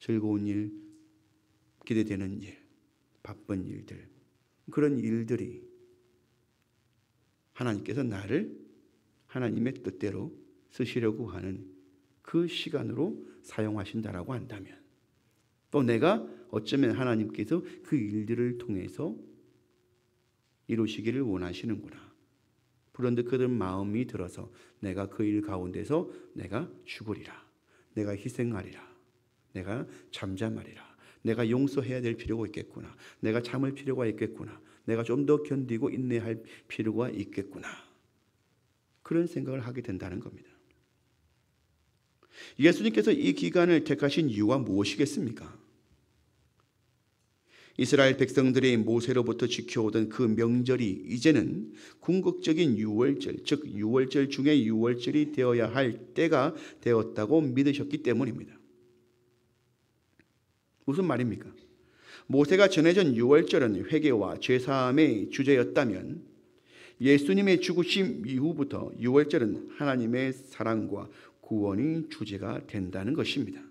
즐거운 일, 기대되는 일, 바쁜 일들, 그런 일들이 하나님께서 나를 하나님의 뜻대로 쓰시려고 하는 그 시간으로 사용하신다라고 한다면, 또 내가 어쩌면 하나님께서 그 일들을 통해서 이루시기를 원하시는구나. 그런데 그들 마음이 들어서 내가 그 일 가운데서 내가 죽으리라, 내가 희생하리라, 내가 잠잠하리라, 내가 용서해야 될 필요가 있겠구나, 내가 참을 필요가 있겠구나, 내가 좀 더 견디고 인내할 필요가 있겠구나, 그런 생각을 하게 된다는 겁니다. 예수님께서 이 기간을 택하신 이유가 무엇이겠습니까? 이스라엘 백성들이 모세로부터 지켜오던 그 명절이 이제는 궁극적인 유월절, 즉 유월절 중에 유월절이 되어야 할 때가 되었다고 믿으셨기 때문입니다. 무슨 말입니까? 모세가 전해준 유월절은 회개와 죄사함의 주제였다면 예수님의 죽으심 이후부터 유월절은 하나님의 사랑과 구원이 주제가 된다는 것입니다.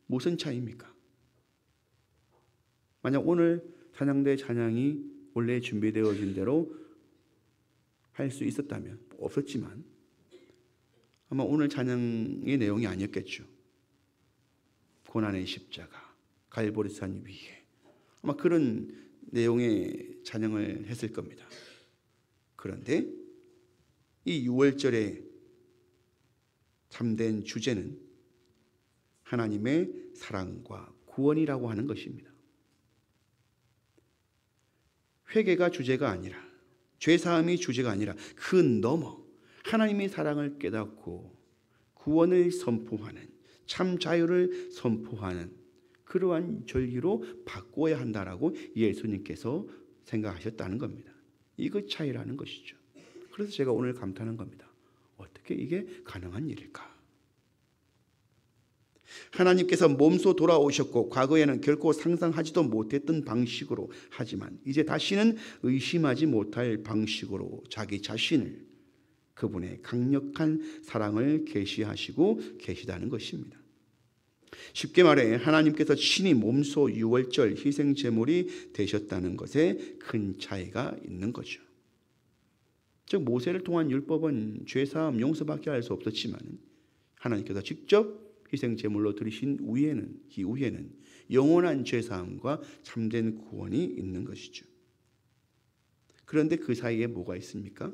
무슨 차이입니까? 만약 오늘 찬양대 찬양이 원래 준비되어진 대로 할 수 있었다면, 없었지만 아마 오늘 찬양의 내용이 아니었겠죠. 고난의 십자가, 갈보리산 위에, 아마 그런 내용의 찬양을 했을 겁니다. 그런데 이 유월절의 참된 주제는 하나님의 사랑과 구원이라고 하는 것입니다. 회개가 주제가 아니라, 죄사함이 주제가 아니라 그 너머 하나님의 사랑을 깨닫고 구원을 선포하는, 참 자유를 선포하는 그러한 절기로 바꿔야 한다라고 예수님께서 생각하셨다는 겁니다. 이것 차이라는 것이죠. 그래서 제가 오늘 감탄한 겁니다. 어떻게 이게 가능한 일일까? 하나님께서 몸소 돌아오셨고 과거에는 결코 상상하지도 못했던 방식으로, 하지만 이제 다시는 의심하지 못할 방식으로 자기 자신을, 그분의 강력한 사랑을 계시하시고 계시다는 것입니다. 쉽게 말해 하나님께서 친히 몸소 유월절 희생제물이 되셨다는 것에 큰 차이가 있는 거죠. 즉 모세를 통한 율법은 죄사함 용서밖에 할 수 없었지만 하나님께서 직접 희생제물로 드리신 이후에는 영원한 죄사함과 참된 구원이 있는 것이죠. 그런데 그 사이에 뭐가 있습니까?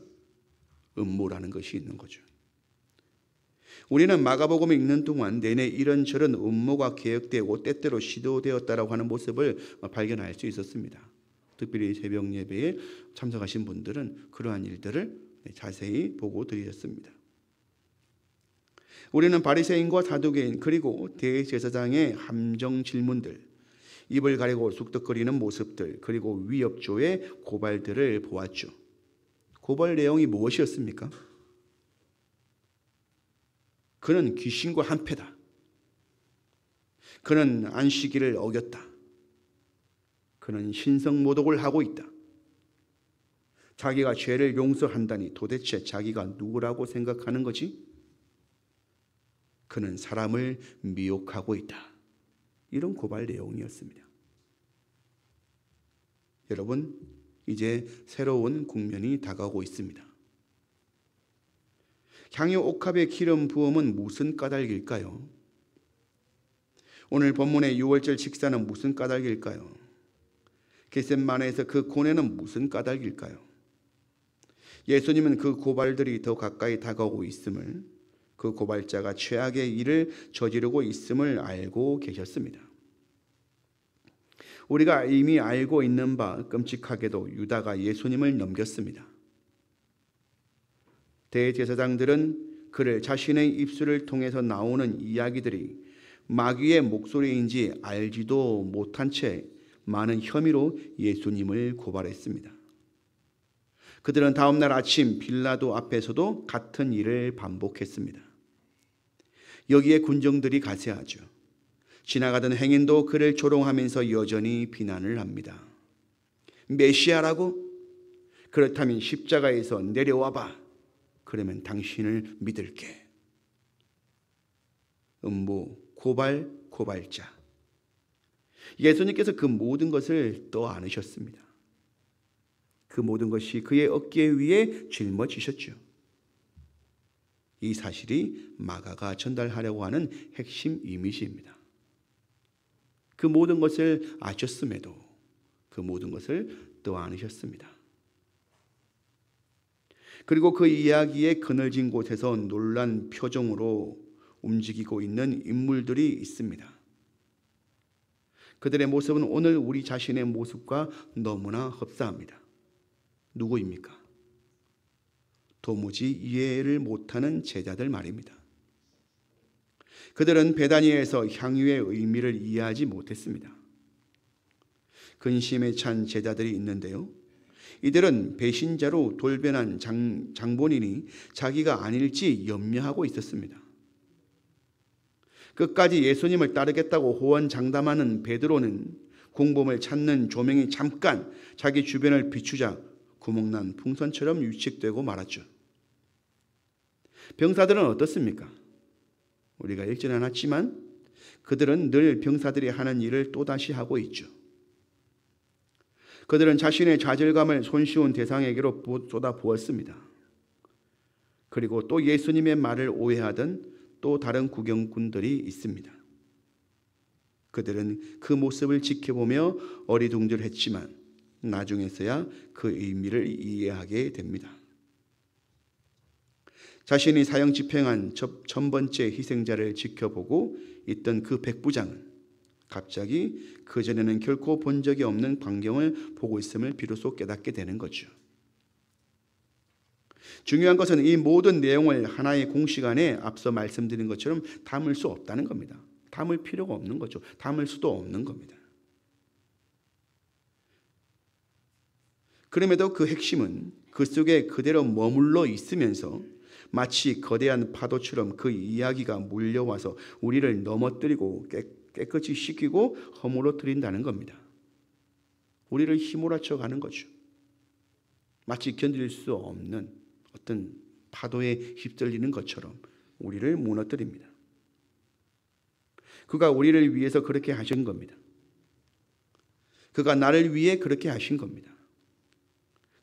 음모라는 것이 있는 거죠. 우리는 마가복음을 읽는 동안 내내 이런저런 음모가 계획되고 때때로 시도되었다라고 하는 모습을 발견할 수 있었습니다. 특별히 새벽 예배에 참석하신 분들은 그러한 일들을 자세히 보고 들으셨습니다. 우리는 바리새인과 사두개인 그리고 대제사장의 함정 질문들, 입을 가리고 쑥덕거리는 모습들, 그리고 위협조의 고발들을 보았죠. 고발 내용이 무엇이었습니까? 그는 귀신과 한패다. 그는 안식일을 어겼다. 그는 신성모독을 하고 있다. 자기가 죄를 용서한다니 도대체 자기가 누구라고 생각하는 거지? 그는 사람을 미혹하고 있다. 이런 고발 내용이었습니다. 여러분, 이제 새로운 국면이 다가오고 있습니다. 향유 옥합에 기름 부음은 무슨 까닭일까요? 오늘 본문의 6월절 식사는 무슨 까닭일까요? 겟셋마네에서 그 고뇌는 무슨 까닭일까요? 예수님은 그 고발들이 더 가까이 다가오고 있음을, 그 고발자가 최악의 일을 저지르고 있음을 알고 계셨습니다. 우리가 이미 알고 있는 바 끔찍하게도 유다가 예수님을 넘겼습니다. 대제사장들은 그를 자신의 입술을 통해서 나오는 이야기들이 마귀의 목소리인지 알지도 못한 채 많은 혐의로 예수님을 고발했습니다. 그들은 다음 날 아침 빌라도 앞에서도 같은 일을 반복했습니다. 여기에 군정들이 가세하죠. 지나가던 행인도 그를 조롱하면서 여전히 비난을 합니다. 메시아라고? 그렇다면 십자가에서 내려와봐. 그러면 당신을 믿을게. 음모, 고발, 고발자. 예수님께서 그 모든 것을 떠안으셨습니다. 그 모든 것이 그의 어깨 위에 짊어지셨죠. 이 사실이 마가가 전달하려고 하는 핵심 이미지입니다. 그 모든 것을 아셨음에도 그 모든 것을 떠안으셨습니다. 그리고 그 이야기의 그늘진 곳에서 놀란 표정으로 움직이고 있는 인물들이 있습니다. 그들의 모습은 오늘 우리 자신의 모습과 너무나 흡사합니다. 누구입니까? 도무지 이해를 못하는 제자들 말입니다. 그들은 베다니에서 향유의 의미를 이해하지 못했습니다. 근심에 찬 제자들이 있는데요. 이들은 배신자로 돌변한 장본인이 자기가 아닐지 염려하고 있었습니다. 끝까지 예수님을 따르겠다고 호언장담하는 베드로는 공범을 찾는 조명이 잠깐 자기 주변을 비추자 구멍난 풍선처럼 유축되고 말았죠. 병사들은 어떻습니까? 우리가 읽지는 않았지만 그들은 늘 병사들이 하는 일을 또다시 하고 있죠. 그들은 자신의 좌절감을 손쉬운 대상에게로 쏟아부었습니다. 그리고 또 예수님의 말을 오해하던 또 다른 구경꾼들이 있습니다. 그들은 그 모습을 지켜보며 어리둥절했지만 나중에서야 그 의미를 이해하게 됩니다. 자신이 사형 집행한 첫 번째 희생자를 지켜보고 있던 그 백부장은 갑자기 그전에는 결코 본 적이 없는 광경을 보고 있음을 비로소 깨닫게 되는 거죠. 중요한 것은 이 모든 내용을 하나의 공식 안에 앞서 말씀드린 것처럼 담을 수 없다는 겁니다. 담을 필요가 없는 거죠. 담을 수도 없는 겁니다. 그럼에도 그 핵심은 그 속에 그대로 머물러 있으면서 마치 거대한 파도처럼 그 이야기가 몰려와서 우리를 넘어뜨리고 깨끗이 씻기고 허물어뜨린다는 겁니다. 우리를 휘몰아쳐 가는 거죠. 마치 견딜 수 없는 어떤 파도에 휩쓸리는 것처럼 우리를 무너뜨립니다. 그가 우리를 위해서 그렇게 하신 겁니다. 그가 나를 위해 그렇게 하신 겁니다.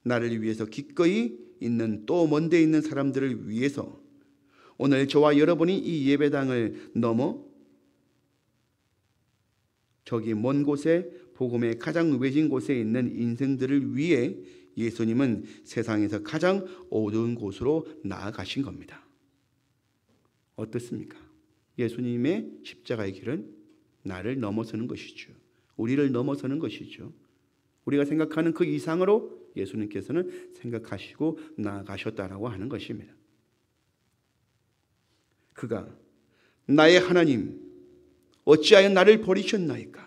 나를 위해서 기꺼이 있는 또 먼데 있는 사람들을 위해서 오늘 저와 여러분이 이 예배당을 넘어 저기 먼 곳에 복음의 가장 외진 곳에 있는 인생들을 위해 예수님은 세상에서 가장 어두운 곳으로 나아가신 겁니다. 어떻습니까? 예수님의 십자가의 길은 나를 넘어서는 것이죠. 우리를 넘어서는 것이죠. 우리가 생각하는 그 이상으로 예수님께서는 생각하시고 나아가셨다라고 하는 것입니다. 그가 나의 하나님 어찌하여 나를 버리셨나이까?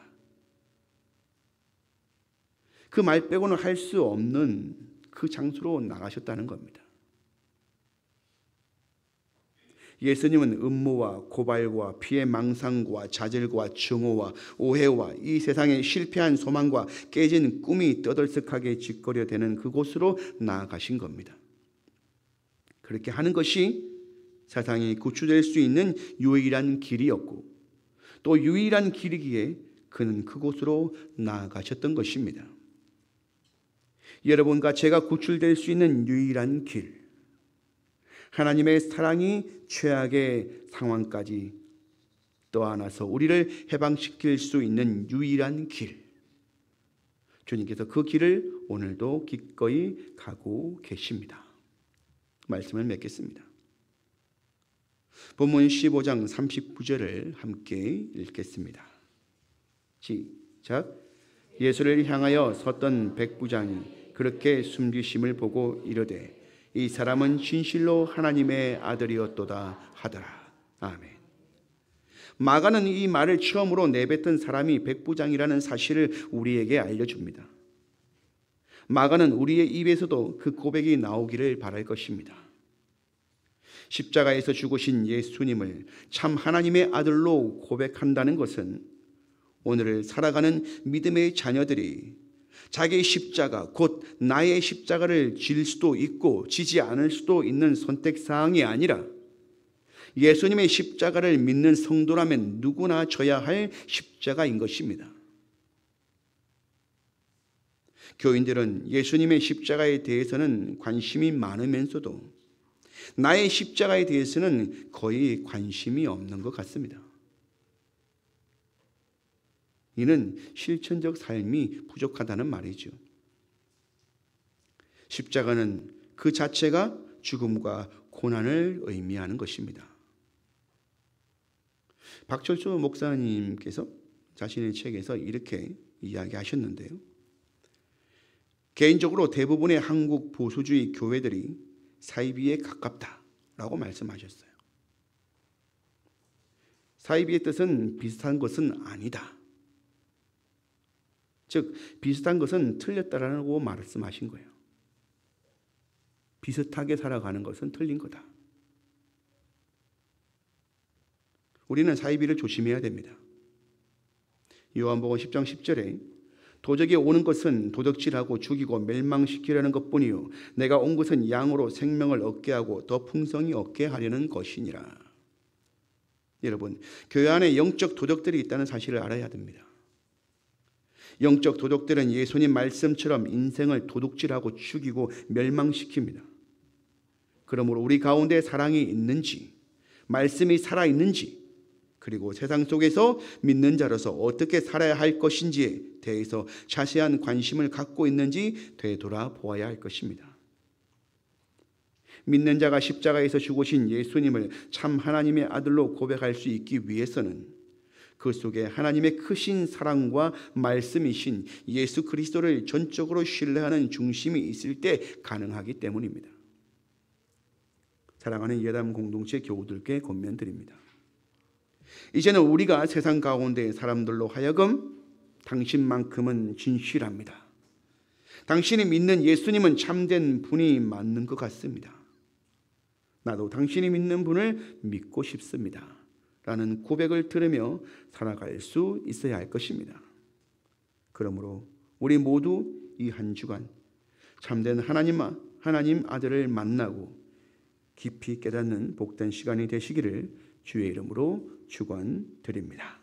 그 말 빼고는 할 수 없는 그 장소로 나가셨다는 겁니다. 예수님은 음모와 고발과 피해 망상과 좌절과 증오와 오해와 이 세상의 실패한 소망과 깨진 꿈이 떠들썩하게 짓거려대는 그곳으로 나아가신 겁니다. 그렇게 하는 것이 세상이 구출될 수 있는 유일한 길이었고 또 유일한 길이기에 그는 그곳으로 나아가셨던 것입니다. 여러분과 제가 구출될 수 있는 유일한 길, 하나님의 사랑이 최악의 상황까지 떠안아서 우리를 해방시킬 수 있는 유일한 길, 주님께서 그 길을 오늘도 기꺼이 가고 계십니다. 말씀을 맺겠습니다. 본문 15장 39절을 함께 읽겠습니다. 시작. 예수를 향하여 섰던 백부장이 그렇게 숨기심을 보고 이르되 이 사람은 진실로 하나님의 아들이었도다 하더라. 아멘. 마가는 이 말을 처음으로 내뱉은 사람이 백부장이라는 사실을 우리에게 알려줍니다. 마가는 우리의 입에서도 그 고백이 나오기를 바랄 것입니다. 십자가에서 죽으신 예수님을 참 하나님의 아들로 고백한다는 것은 오늘을 살아가는 믿음의 자녀들이 자기의 십자가, 곧 나의 십자가를 질 수도 있고 지지 않을 수도 있는 선택사항이 아니라 예수님의 십자가를 믿는 성도라면 누구나 져야 할 십자가인 것입니다. 교인들은 예수님의 십자가에 대해서는 관심이 많으면서도 나의 십자가에 대해서는 거의 관심이 없는 것 같습니다. 이는 실천적 삶이 부족하다는 말이죠. 십자가는 그 자체가 죽음과 고난을 의미하는 것입니다. 박철수 목사님께서 자신의 책에서 이렇게 이야기하셨는데요. 개인적으로 대부분의 한국 보수주의 교회들이 사이비에 가깝다라고 말씀하셨어요. 사이비의 뜻은 비슷한 것은 아니다. 즉 비슷한 것은 틀렸다라고 말씀하신 거예요. 비슷하게 살아가는 것은 틀린 거다. 우리는 사이비를 조심해야 됩니다. 요한복음 10장 10절에 도적이 오는 것은 도적질하고 죽이고 멸망시키려는 것뿐이요 내가 온 것은 양으로 생명을 얻게 하고 더 풍성히 얻게 하려는 것이니라. 여러분, 교회 안에 영적 도적들이 있다는 사실을 알아야 됩니다. 영적 도적들은 예수님 말씀처럼 인생을 도둑질하고 죽이고 멸망시킵니다. 그러므로 우리 가운데 사랑이 있는지, 말씀이 살아있는지, 그리고 세상 속에서 믿는 자로서 어떻게 살아야 할 것인지에 대해서 자세한 관심을 갖고 있는지 되돌아보아야 할 것입니다. 믿는 자가 십자가에서 죽으신 예수님을 참 하나님의 아들로 고백할 수 있기 위해서는 그 속에 하나님의 크신 사랑과 말씀이신 예수 그리스도를 전적으로 신뢰하는 중심이 있을 때 가능하기 때문입니다. 사랑하는 예담 공동체 교우들께 권면드립니다. 이제는 우리가 세상 가운데 사람들로 하여금 당신만큼은 진실합니다. 당신이 믿는 예수님은 참된 분이 맞는 것 같습니다. 나도 당신이 믿는 분을 믿고 싶습니다. 라는 고백을 들으며 살아갈 수 있어야 할 것입니다. 그러므로 우리 모두 이 한 주간 참된 하나님 아들을 만나고 깊이 깨닫는 복된 시간이 되시기를 주의 이름으로 축원드립니다.